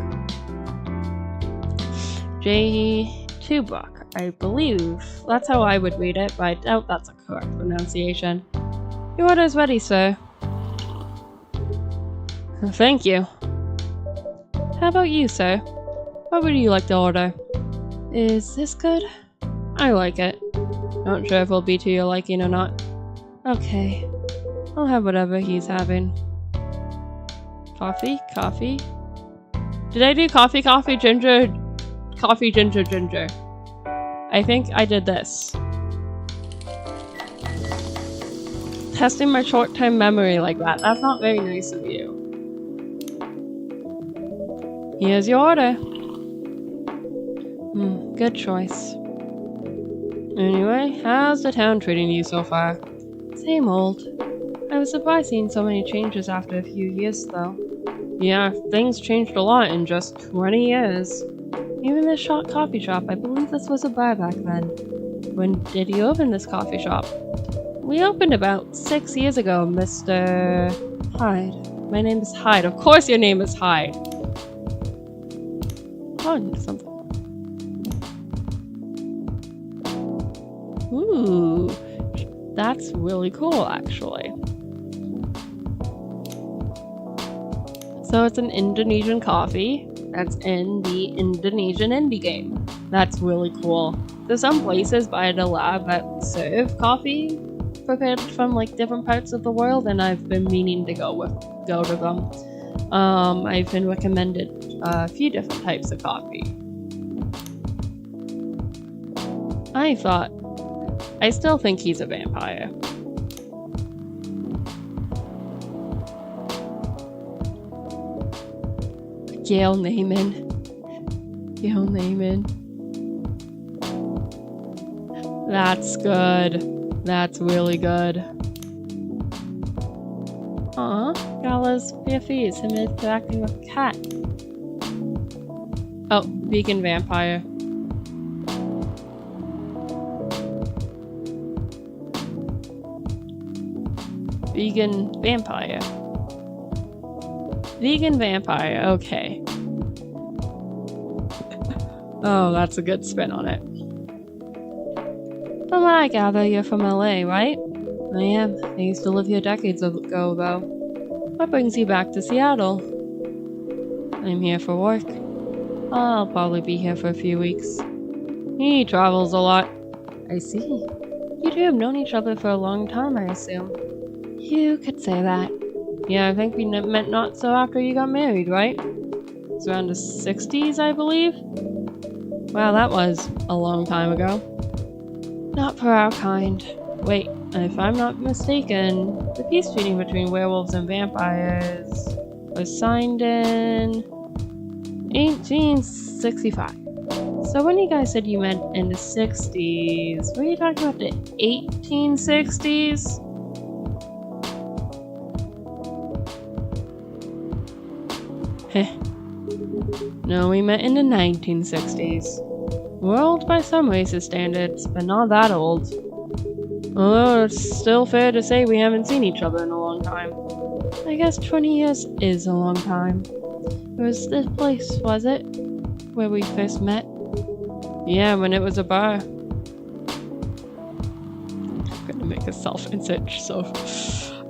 Speaker 1: Jahi Tubok, I believe. That's how I would read it, but I doubt that's a correct pronunciation. Your order's ready, sir. Thank you. How about you, sir? What would you like to order? Is this good? I like it. Not sure if it'll be to your liking or not. Okay. I'll have whatever he's having. Coffee? Coffee? Did I do coffee, coffee, ginger? Coffee, ginger, ginger. I think I did this. Testing my short-term memory like that. That's not very nice of you. Here's your order. Good choice. Anyway, how's the town treating you so far? Same old. I was surprised seeing so many changes after a few years, though. Yeah, things changed a lot in just 20 years. Even this short coffee shop, I believe this was a bar back then. When did you open this coffee shop? We opened about 6 years ago, Mr. Hyde. My name is Hyde. Of course your name is Hyde. Oh, something. Ooh, that's really cool, actually. So it's an Indonesian coffee that's in the Indonesian indie game. That's really cool. There's some places by the lab that serve coffee prepared from like different parts of the world, and I've been meaning to go to them. I've been recommended a few different types of coffee. I still think he's a vampire. Gail Naiman. That's good. That's really good. Aw, Gala's BFE him interacting with a cat. Oh, vegan vampire. Vegan vampire. Vegan vampire, okay. Oh, that's a good spin on it. From what I gather, you're from LA, right? I am. I used to live here decades ago, though. What brings you back to Seattle? I'm here for work. I'll probably be here for a few weeks. He travels a lot. I see. You two have known each other for a long time, I assume. You could say that. Yeah, I think we met not so after you got married, right? It's around the 60s, I believe? Wow, that was a long time ago. Not for our kind. Wait, if I'm not mistaken, the peace treaty between werewolves and vampires was signed in 1865. So when you guys said you meant in the 60s, were you talking about the 1860s? Heh. No, we met in the 1960s. We're old by some races' standards, but not that old. Although it's still fair to say we haven't seen each other in a long time. I guess 20 years is a long time. It was this place, was it? Where we first met? Yeah, when it was a bar. I'm gonna make a self-insert, so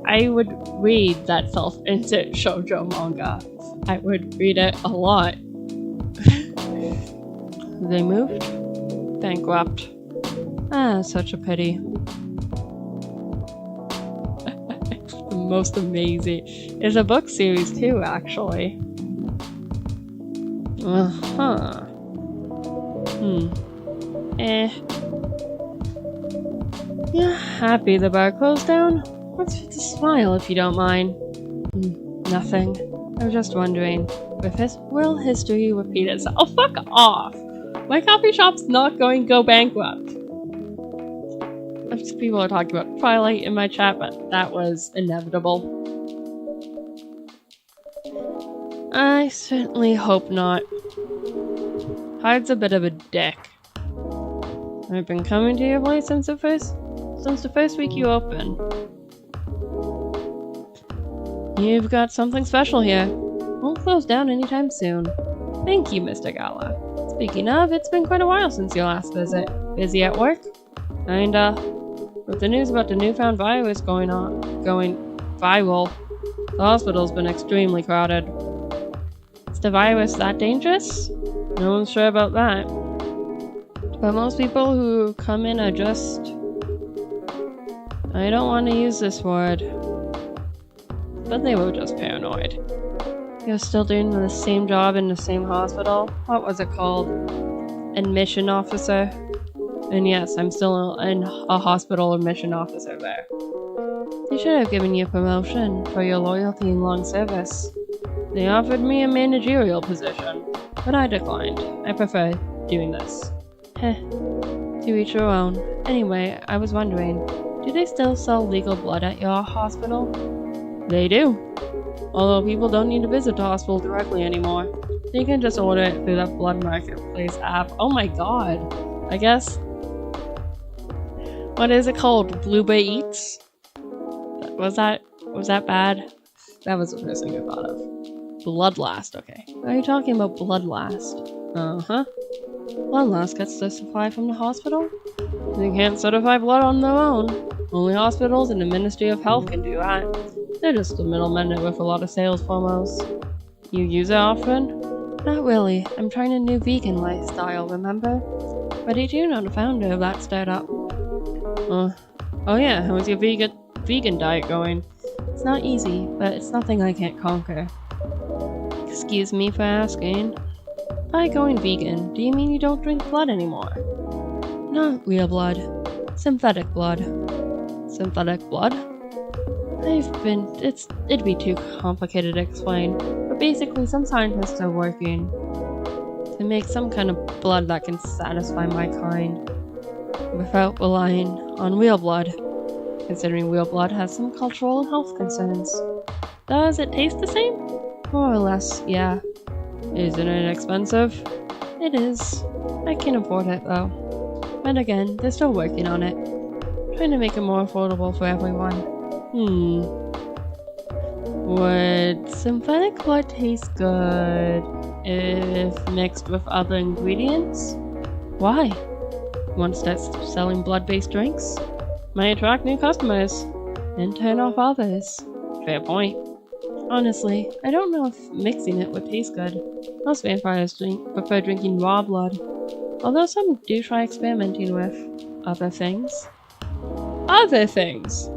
Speaker 1: I would read that self-insert shoujo manga. I would read it a lot. They moved? Bankrupt. Ah, such a pity. It's the most amazing. It's a book series too, actually. Uh-huh. Yeah, happy the bar closed down? What's with the smile, if you don't mind? Nothing. I was just wondering, will history repeat itself? Oh, fuck off! My coffee shop's not going to go bankrupt. People are talking about Twilight in my chat, but that was inevitable. I certainly hope not. Hyde's a bit of a dick. I've been coming to your place since the first week you opened. You've got something special here. Won't close down anytime soon. Thank you, Mr. Gala. Speaking of, it's been quite a while since your last visit. Busy at work? Kinda. With the news about the newfound virus going viral, the hospital's been extremely crowded. Is the virus that dangerous? No one's sure about that. But most people who come in are just... I don't want to use this word. But they were just paranoid. You're still doing the same job in the same hospital? What was it called? Admission officer? And yes, I'm still a hospital admission officer there. They should have given you a promotion for your loyalty and long service. They offered me a managerial position, but I declined. I prefer doing this. Heh. To each your own. Anyway, I was wondering, do they still sell legal blood at your hospital? They do. Although people don't need to visit the hospital directly anymore. They can just order it through that blood marketplace app. Oh my god. I guess... What is it called? Bluebay Eats? Was that bad? That was the first thing I thought of. Bloodlast, okay. Are you talking about Bloodlast? Uh-huh. Bloodlast gets their supply from the hospital? They can't certify blood on their own. Only hospitals and the Ministry of Health can do that. They're just the middlemen with a lot of sales promos. You use it often? Not really. I'm trying a new vegan lifestyle, remember? But did you know the founder of that startup? Oh yeah, how's your vegan diet going? It's not easy, but it's nothing I can't conquer. Excuse me for asking. By going vegan, do you mean you don't drink blood anymore? Not real blood. Synthetic blood. Synthetic blood? It'd be too complicated to explain, but basically some scientists are working to make some kind of blood that can satisfy my kind without relying on real blood. considering real blood has some cultural and health concerns. Does it taste the same? More or less, yeah. Isn't it expensive? It is. I can afford it though. But again, they're still working on it. Trying to make it more affordable for everyone. Would synthetic blood taste good if mixed with other ingredients? Why? Want to start selling blood-based drinks? Might attract new customers and turn off others. Fair point. Honestly, I don't know if mixing it would taste good. Most vampires prefer drinking raw blood, although some do try experimenting with other things. Other things!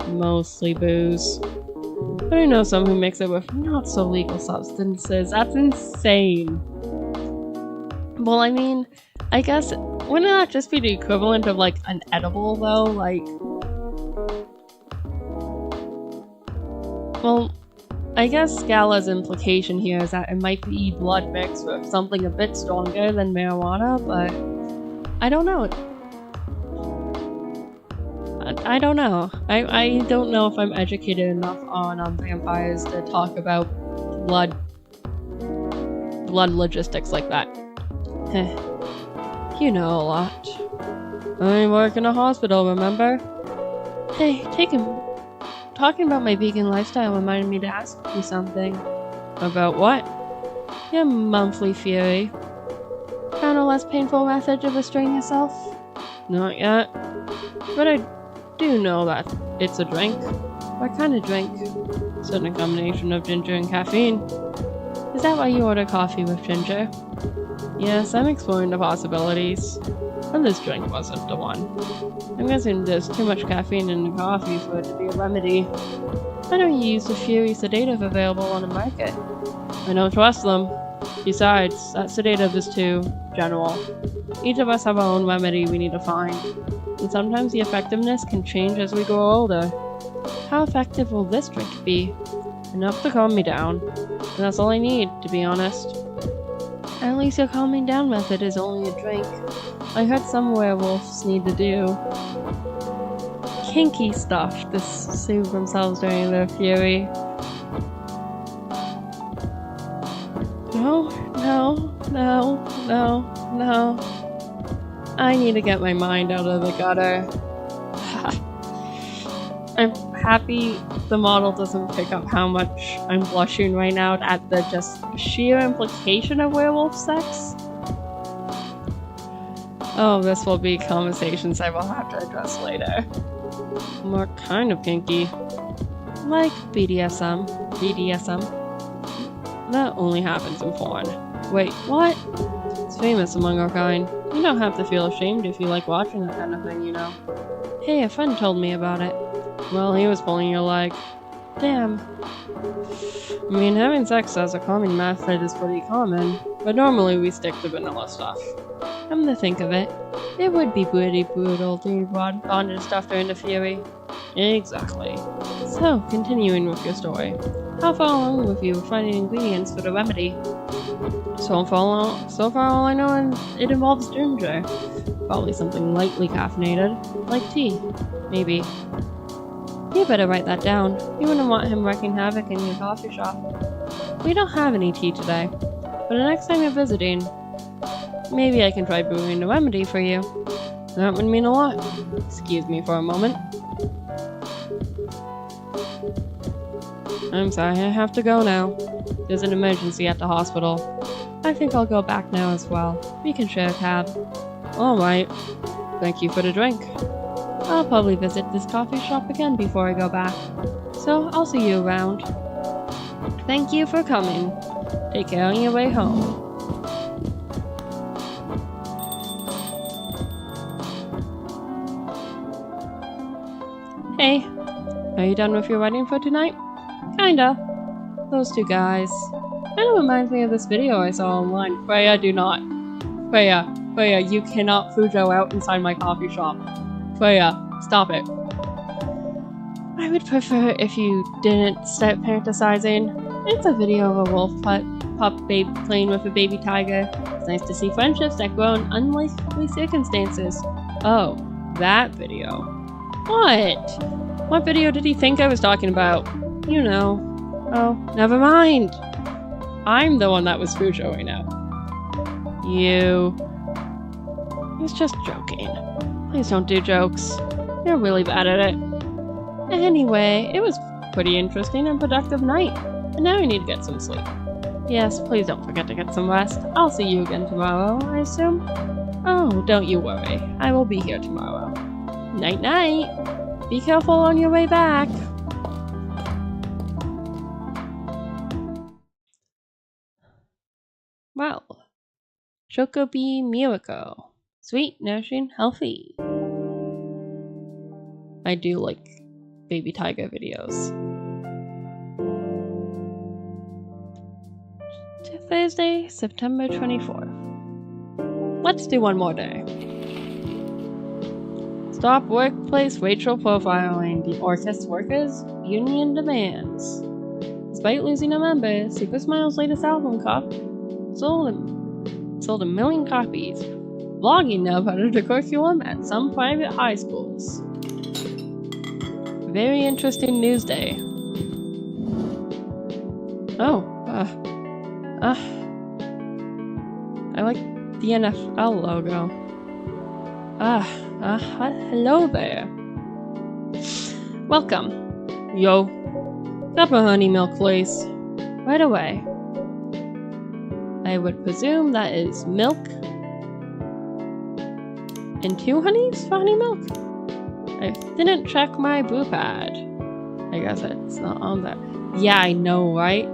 Speaker 1: Mostly booze. But I know some who mix it with not so legal substances. That's insane. Well, I mean, I guess, wouldn't that just be the equivalent of like an edible though? Like, well, I guess Scala's implication here is that it might be blood mixed with something a bit stronger than marijuana, but I don't know. I don't know. I don't know if I'm educated enough on vampires to talk about blood logistics like that. You know a lot. I work in a hospital, remember? Hey, take him. Talking about my vegan lifestyle reminded me to ask you something. About what? Your monthly fury. Found a less painful method to restrain yourself? Not yet. But I do know that it's a drink. What kind of drink? Certain combination of ginger and caffeine. Is that why you order coffee with ginger? Yes, I'm exploring the possibilities. But this drink wasn't the one. I'm guessing there's too much caffeine in the coffee for it to be a remedy. Why don't you use the Fury sedative available on the market? I don't trust them. Besides, that sedative is too general. Each of us have our own remedy we need to find. And sometimes the effectiveness can change as we grow older. How effective will this drink be? Enough to calm me down. And that's all I need, to be honest. At least your calming down method is only a drink. I heard some werewolves need to do kinky stuff to soothe themselves during their fury. No. I need to get my mind out of the gutter. I'm happy the model doesn't pick up how much I'm blushing right now at the just sheer implication of werewolf sex. Oh, this will be conversations I will have to address later. What kind of kinky? Like BDSM. That only happens in porn. Wait, what? It's famous among our kind. You don't have to feel ashamed if you like watching that kind of thing, you know. Hey, a friend told me about it. Well, he was pulling your leg. Damn. I mean, having sex as a calming method is pretty common, but normally we stick to vanilla stuff. Come to think of it, it would be pretty brutal to use bondage stuff during the fury. Exactly. So, continuing with your story. How far along with you finding ingredients for the remedy? So far all I know it involves ginger. Probably something lightly caffeinated, like tea. Maybe. You better write that down. You wouldn't want him wreaking havoc in your coffee shop. We don't have any tea today, but the next time you're visiting, maybe I can try brewing the remedy for you. That would mean a lot. Excuse me for a moment. I'm sorry, I have to go now. There's an emergency at the hospital. I think I'll go back now as well. We can share a cab. Alright. Thank you for the drink. I'll probably visit this coffee shop again before I go back. So I'll see you around. Thank you for coming. Take care on your way home. Hey, are you done with your writing for tonight? Kinda. Those two guys. Kinda reminds me of this video I saw online. Freya, do not. Freya, you cannot Fujo out inside my coffee shop. Freya, stop it. I would prefer if you didn't start fantasizing. It's a video of a wolf pup babe playing with a baby tiger. It's nice to see friendships that grow in unlikely circumstances. Oh, that video. What? What video did he think I was talking about? You know. Oh, never mind. I'm the one that was food showing now. You. He was just joking. Please don't do jokes. You're really bad at it. Anyway, it was pretty interesting and productive night. And now I need to get some sleep. Yes, please don't forget to get some rest. I'll see you again tomorrow, I assume. Oh, don't you worry. I will be here tomorrow. Night-night. Be careful on your way back. Well, Chocobi Miracle. Sweet, nourishing, healthy. I do like baby tiger videos. Thursday, September 24th. Let's do one more day. Stop workplace racial profiling. The Orchest Workers Union demands. Despite losing a member, Super Smile's latest album sold a million copies. Vlogging now part of the curriculum at some private high schools. Very interesting news day. Oh, I like the NFL logo. Hello there. Welcome. Yo. Cup of honey milk, please. Right away. I would presume that is milk and 2 honeys for honey milk? I didn't check my brew pad. I guess it's not on there. Yeah, I know, right?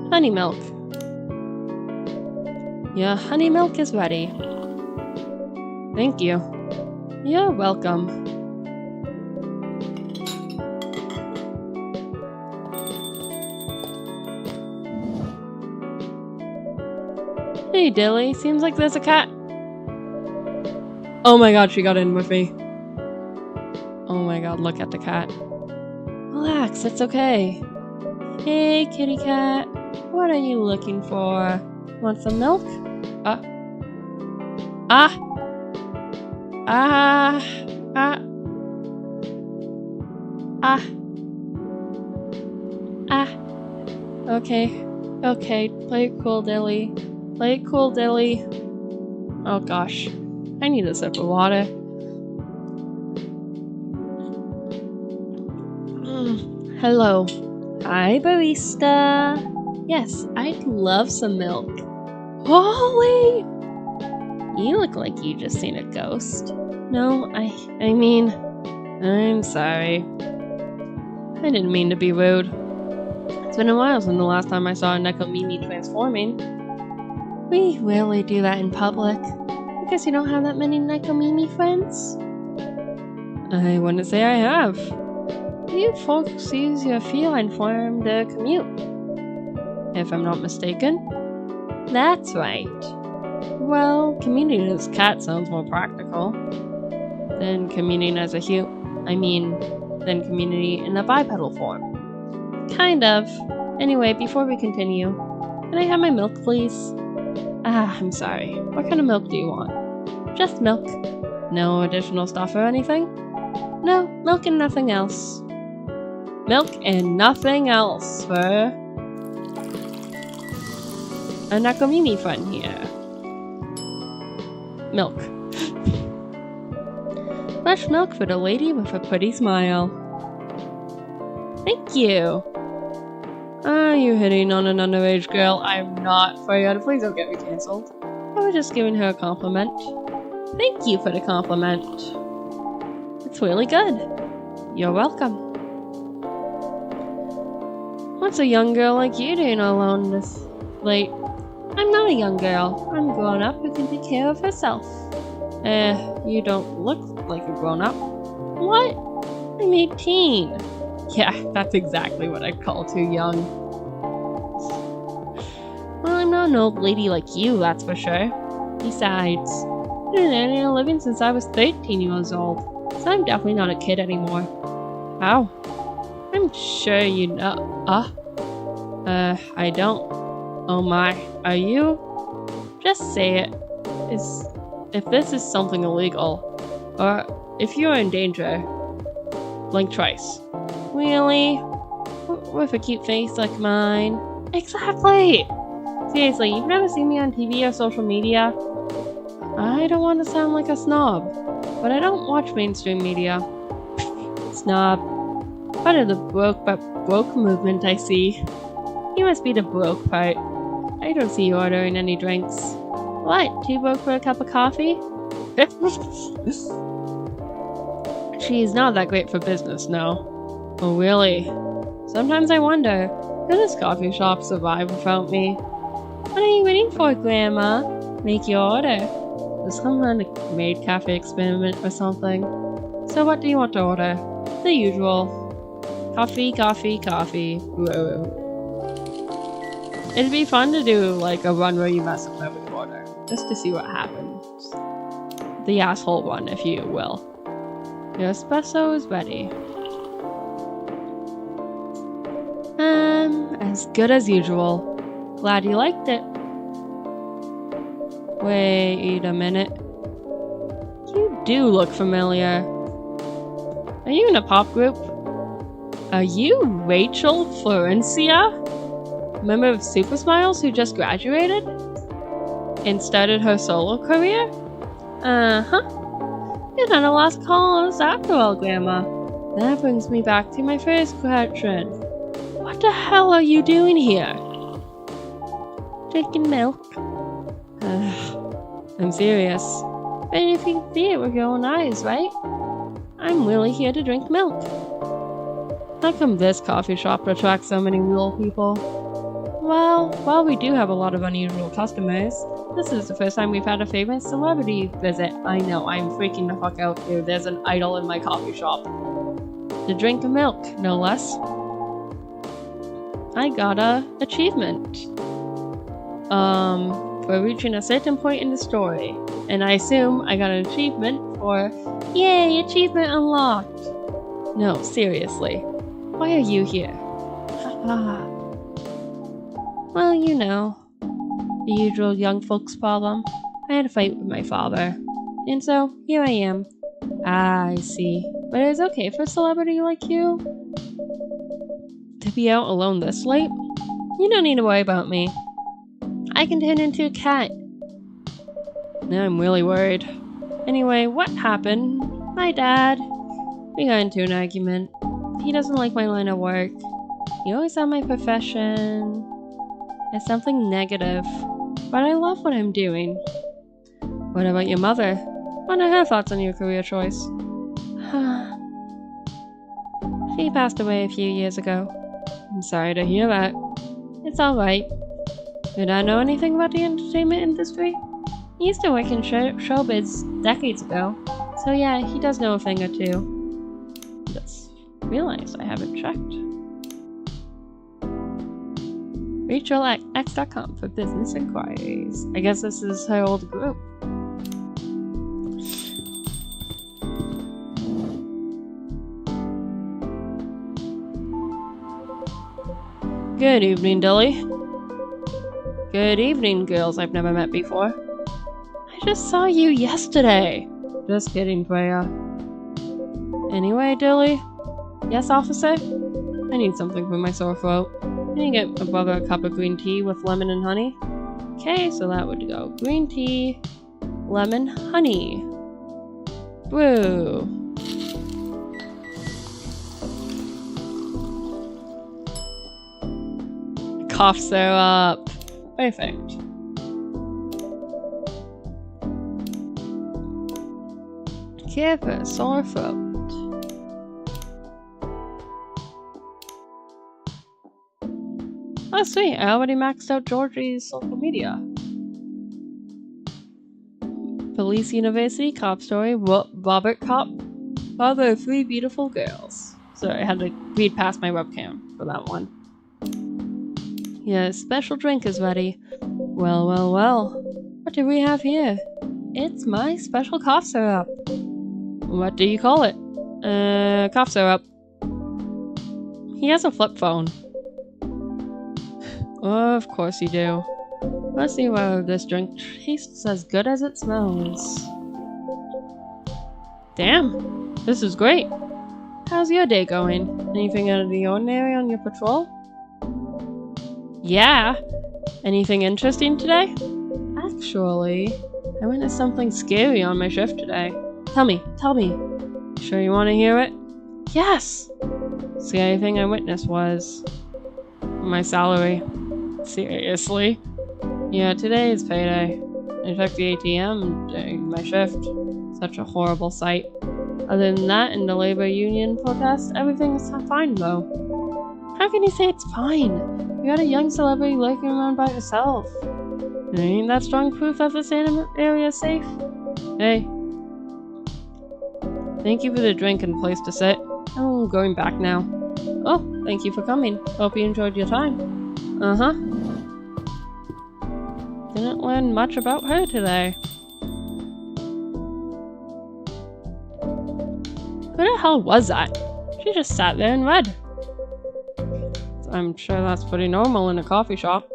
Speaker 1: Honey milk. Your honey milk is ready. Thank you. You're welcome. Hey Dilly, seems like there's a cat. Oh my god, she got in with me. Oh my god, look at the cat. Relax, it's okay. Hey kitty cat. What are you looking for? Want some milk? Okay, play it cool, Dilly. Play it cool, Dilly. Oh gosh, I need a sip of water. Hello. Hi, barista. Yes, I'd love some milk. Holy! You look like you just seen a ghost. No, I mean, I'm sorry. I didn't mean to be rude. It's been a while since the last time I saw a Nekomimi transforming. We rarely do that in public. I guess you don't have that many Nekomimi friends? I wouldn't say I have. You folks use your feline form to commute, if I'm not mistaken. That's right. Well, commuting as a cat sounds more practical than commuting as a than community in a bipedal form. Kind of. Anyway, before we continue, can I have my milk, please? I'm sorry. What kind of milk do you want? Just milk. No additional stuff or anything? No, milk and nothing else. Milk and nothing else for a Nekomimi friend here. Milk. Fresh milk for the lady with a pretty smile. Thank you. Are you hitting on an underage girl? I'm not. Freya, please don't get me cancelled. I was just giving her a compliment. Thank you for the compliment. It's really good. You're welcome. What's a young girl like you doing alone this late? I'm not a young girl. I'm grown up who can take care of herself. You don't look like a grown up. What? I'm 18. Yeah, that's exactly what I'd call too young. Well, I'm not an old lady like you, that's for sure. Besides, I've been earning a living since I was 13 years old, so I'm definitely not a kid anymore. How? I'm sure you know. I don't. Oh my, are you? Just say it. If this is something illegal, or if you're in danger, blink twice. Really? With a cute face like mine? Exactly! Seriously, you've never seen me on TV or social media? I don't want to sound like a snob, but I don't watch mainstream media. Snob. Part of the broke movement, I see. You must be the broke part. I don't see you ordering any drinks. What? Too broke for a cup of coffee? She's not that great for business, no. Oh, really? Sometimes I wonder, could this coffee shop survive without me? What are you waiting for, Grandma? Make your order. There's some kind of maid cafe experiment or something. So what do you want to order? The usual. Coffee, coffee, coffee. Whoa. It'd be fun to do like a run where you mess up every order, just to see what happens. The asshole run, if you will. Your espresso is ready. As good as usual. Glad you liked it. Wait a minute. You do look familiar. Are you in a pop group? Are you Rachel Florencia? Member of Super Smiles who just graduated? And started her solo career? Uh-huh. You're not a lost cause after all, Grandma. That brings me back to my first question. What the hell are you doing here? Drinking milk. I'm serious. But if you can see it with your own eyes, right? I'm really here to drink milk. How come this coffee shop attracts so many real people? Well, while we do have a lot of unusual customers, this is the first time we've had a famous celebrity visit. I know, I'm freaking the fuck out, dude. There's an idol in my coffee shop. To drink milk, no less. I got a achievement. For reaching a certain point in the story. And I assume I got an achievement for, yay, achievement unlocked. No, seriously. Why are you here? Haha. Well, you know, the usual young folks problem. I had a fight with my father. And so, here I am. Ah, I see. But it's okay for a celebrity like you to be out alone this late? You don't need to worry about me. I can turn into a cat. Now I'm really worried. Anyway, what happened? My dad. We got into an argument. He doesn't like my line of work. He always saw my profession as something negative. But I love what I'm doing. What about your mother? What are her thoughts on your career choice? She passed away a few years ago. I'm sorry to hear that. It's alright. Did I know anything about the entertainment industry? He used to work in showbiz decades ago. So yeah, he does know a thing or two. Just realized I haven't checked. RachelX.com for business inquiries. I guess this is her old group. Good evening, Dilly. Good evening, girls I've never met before. I just saw you yesterday. Just kidding, Freya. Anyway, Dilly. Yes, officer? I need something for my sore throat. Can you get my brother a cup of green tea with lemon and honey? Okay, so that would go green tea, lemon, honey. Brew. Cough syrup. Perfect. Care for a sore throat. Oh sweet, I already maxed out Georgie's social media. Police University, cop story, Robert Cop, father of 3 beautiful girls. Sorry, I had to read past my webcam for that one. Yeah, special drink is ready. Well, well, well. What do we have here? It's my special cough syrup. What do you call it? Cough syrup. He has a flip phone. Of course you do. Let's see whether this drink tastes as good as it smells. Damn, this is great. How's your day going? Anything out of the ordinary on your patrol? Yeah. Anything interesting today? Actually, I witnessed something scary on my shift today. Tell me. Sure you want to hear it? Yes! Scary thing I witnessed was my salary. Seriously? Yeah, today is payday. I checked the ATM during my shift. Such a horrible sight. Other than that, in the labor union protest, everything's fine though. How can you say it's fine? You got a young celebrity lurking around by herself. Ain't that strong proof that this area is safe? Hey. Thank you for the drink and place to sit. I'm going back now. Oh, thank you for coming. Hope you enjoyed your time. Uh-huh. Didn't learn much about her today. Who the hell was that? She just sat there and read. I'm sure that's pretty normal in a coffee shop.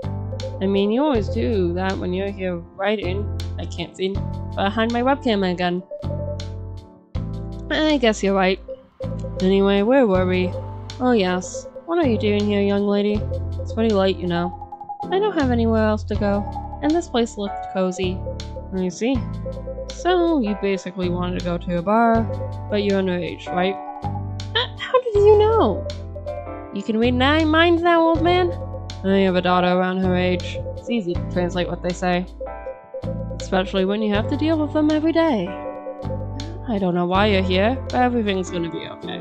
Speaker 1: I mean, you always do that when you're here writing. I can't see behind my webcam again. I guess you're right. Anyway, where were we? Oh yes. What are you doing here, young lady? It's pretty late, you know. I don't have anywhere else to go, and this place looked cozy. I see. So, you basically wanted to go to a bar, but you're underage, right? How did you know? You can read minds now, old man? I have a daughter around her age. It's easy to translate what they say. Especially when you have to deal with them every day. I don't know why you're here, but everything's gonna be okay.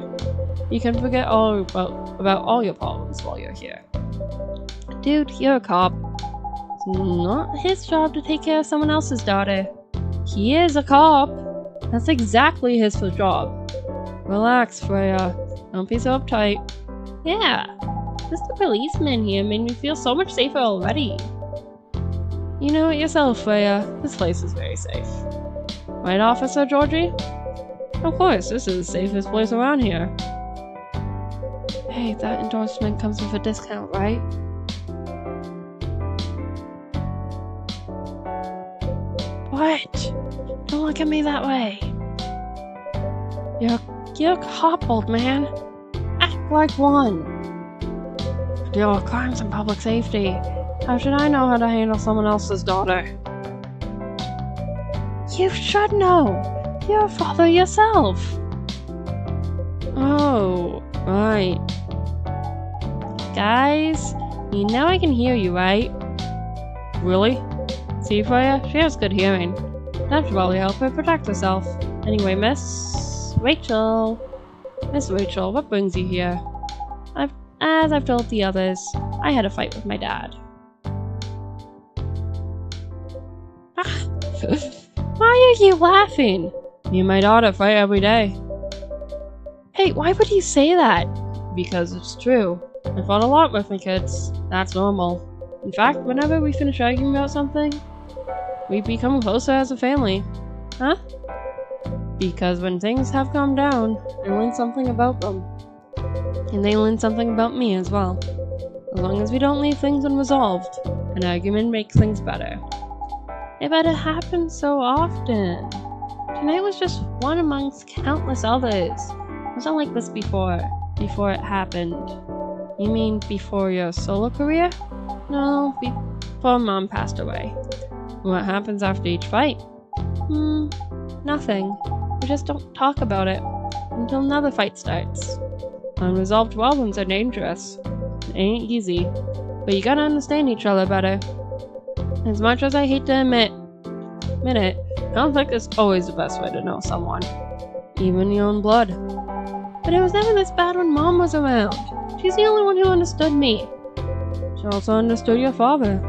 Speaker 1: You can forget all about all your problems while you're here. Dude, you're a cop. It's not his job to take care of someone else's daughter. He is a cop. That's exactly his job. Relax, Freya. Don't be so uptight. Yeah, just the policeman here made me feel so much safer already. You know it yourself, Freya. This place is very safe. Right, Officer Georgie? Of course, this is the safest place around here. Hey, that endorsement comes with a discount, right? What? Don't look at me that way. You're a cop, old man. Act like one. I deal with crimes and public safety. How should I know how to handle someone else's daughter? You should know. You're a father yourself. Oh, right. Guys, you know I can hear you, right? Really? See, Freya? She has good hearing. That should probably help her protect herself. Anyway, Miss Rachel, what brings you here? As I've told the others, I had a fight with my dad. Why are you laughing? Me and my daughter fight every day. Hey, why would you say that? Because it's true. I fought a lot with my kids. That's normal. In fact, whenever we finish arguing about something, we become closer as a family. Huh? Because when things have calmed down, I learn something about them. And they learn something about me as well. As long as we don't leave things unresolved, an argument makes things better. But it happens so often. Tonight was just one amongst countless others. It wasn't like this before it happened. You mean before your solo career? No, before Mom passed away. What happens after each fight? Nothing. We just don't talk about it until another fight starts. Unresolved problems are dangerous. It ain't easy, but you gotta understand each other better. As much as I hate to admit it, conflict is always the best way to know someone. Even your own blood. But it was never this bad when Mom was around. She's the only one who understood me. She also understood your father.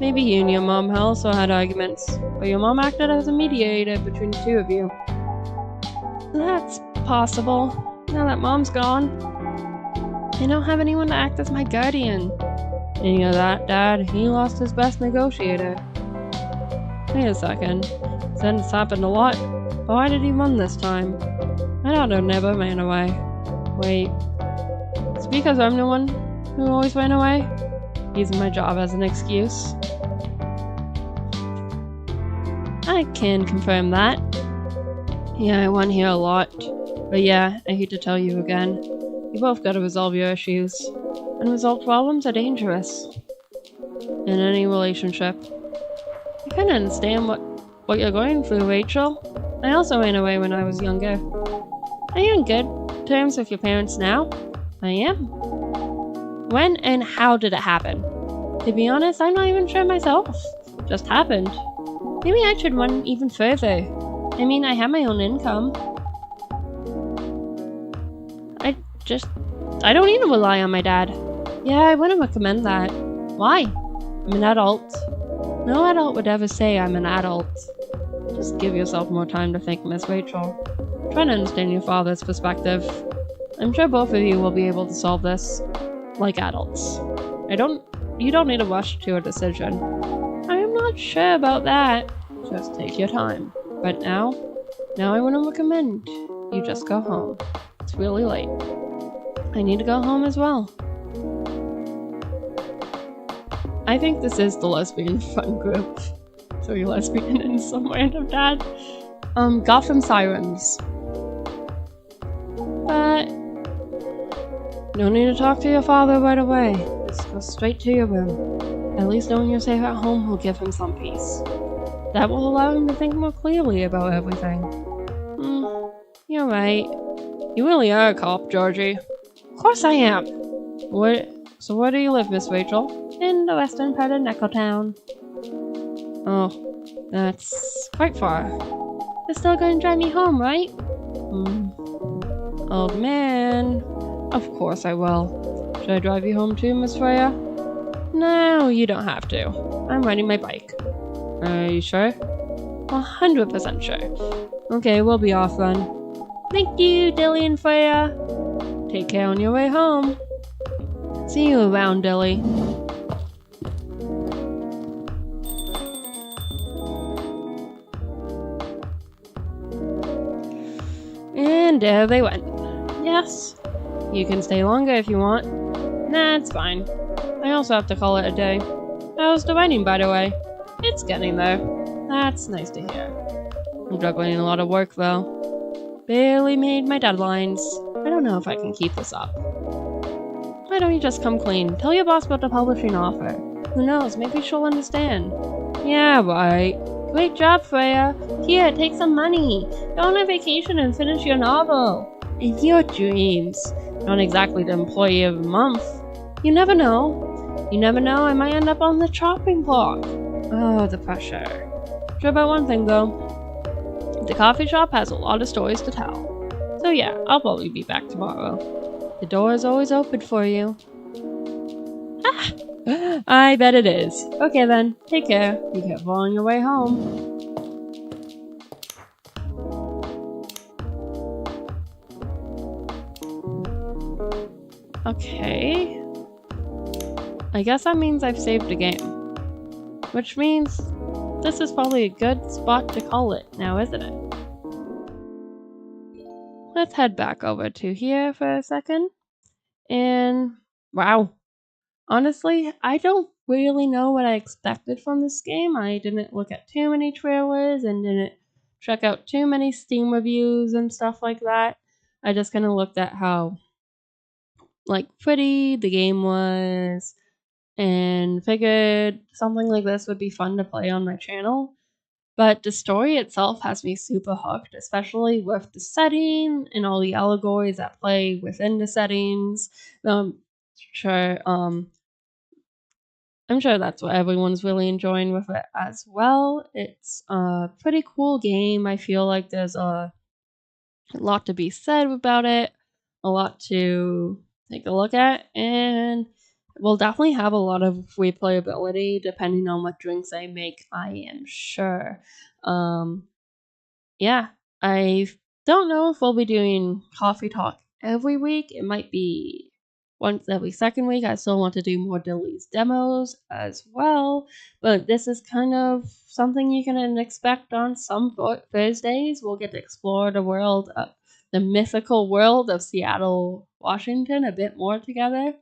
Speaker 1: Maybe you and your mom also had arguments, but your mom acted as a mediator between the two of you. That's possible, now that Mom's gone. I don't have anyone to act as my guardian. And you know that, Dad, he lost his best negotiator. Wait a second. Said it's happened a lot, but why did he run this time? My daughter never ran away. Wait. It's because I'm the one who always ran away? using my job as an excuse. I can confirm that. Yeah, I won here a lot. But yeah, I hate to tell you again. You both gotta resolve your issues. Unresolved problems are dangerous. In any relationship. I kinda understand what you're going through, Rachel. I also ran away when I was younger. Are you in good terms with your parents now? I am. When and how did it happen? To be honest, I'm not even sure myself. Just happened. Maybe I should run even further. I mean, I have my own income. I don't need to rely on my dad. Yeah, I wouldn't recommend that. Why? I'm an adult. No adult would ever say I'm an adult. Just give yourself more time to think, Miss Rachel. Try to understand your father's perspective. I'm sure both of you will be able to solve this like adults. You don't need to rush to a decision. I'm not sure about that. Just take your time. But now I wouldn't recommend you just go home. It's really late. I need to go home as well. I think this is the lesbian fun group. 3 lesbian and some random dad. Gotham Sirens. But no need to talk to your father right away. Just go straight to your room. At least knowing you're safe at home will give him some peace. That will allow him to think more clearly about everything. You're right. You really are a cop, Georgie. Of course I am. So where do you live, Miss Rachel? In the western part of Neckletown. Oh, that's quite far. You're still going to drive me home, right? Old man. Of course I will. Should I drive you home too, Miss Freya? No, you don't have to. I'm riding my bike. Are you sure? 100% sure. Okay, we'll be off then. Thank you, Dilly and Freya. Take care on your way home. See you around, Dilly. And there they went. Yes, you can stay longer if you want. Nah, it's fine. I also have to call it a day. How's the writing, by the way? It's getting there. That's nice to hear. I'm juggling a lot of work, though. Barely made my deadlines. I don't know if I can keep this up. Why don't you just come clean? Tell your boss about the publishing offer. Who knows, maybe she'll understand. Yeah, right. Great job, Freya. Here, take some money. Go on a vacation and finish your novel. In your dreams. Not exactly the employee of the month. You never know. You never know, I might end up on the chopping block. Oh, the pressure. Sure about one thing, though. The coffee shop has a lot of stories to tell. So yeah, I'll probably be back tomorrow. The door is always open for you. Ah! I bet it is. Okay then, take care. Be careful on your way home. Okay. I guess that means I've saved the game. Which means this is probably a good spot to call it now, isn't it? Let's head back over to here for a second. And wow. Honestly, I don't really know what I expected from this game. I didn't look at too many trailers and didn't check out too many Steam reviews and stuff like that. I just kind of looked at how pretty the game was and figured something like this would be fun to play on my channel. But the story itself has me super hooked, especially with the setting and all the allegories that play within the settings. I'm sure that's what everyone's really enjoying with it as well. It's a pretty cool game. I feel like there's a lot to be said about it, a lot to take a look at, and we'll definitely have a lot of replayability depending on what drinks I make, I am sure. Yeah, I don't know if we'll be doing coffee talk every week. It might be once every second week. I still want to do more Dilly's demos as well, but this is kind of something you can expect on some Thursdays. We'll get to explore the mythical world of Seattle, Washington a bit more together.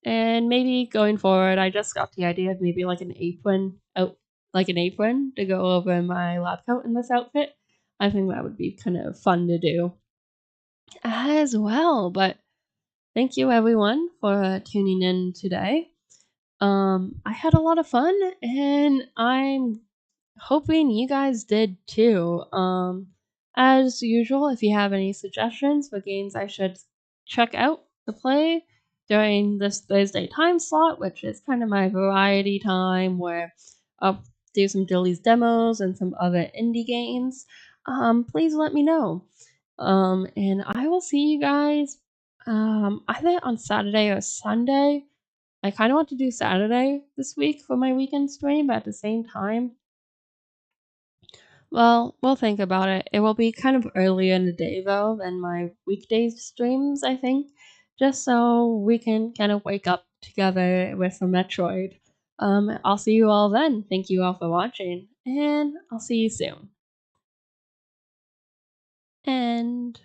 Speaker 1: And maybe going forward, I just got the idea of maybe like an apron out, like an apron to go over my lab coat in this outfit. I think that would be kind of fun to do as well. But thank you everyone for tuning in today. I had a lot of fun, and I'm hoping you guys did too. As usual, if you have any suggestions for games I should check out to play during this Thursday time slot, which is kind of my variety time where I'll do some Dilly's demos and some other indie games, please let me know. And I will see you guys either on Saturday or Sunday. I kind of want to do Saturday this week for my weekend stream, but at the same time, well, we'll think about it. It will be kind of earlier in the day though than my weekday streams, I think, just so we can kind of wake up together with some Metroid. I'll see you all then. Thank you all for watching, and I'll see you soon. And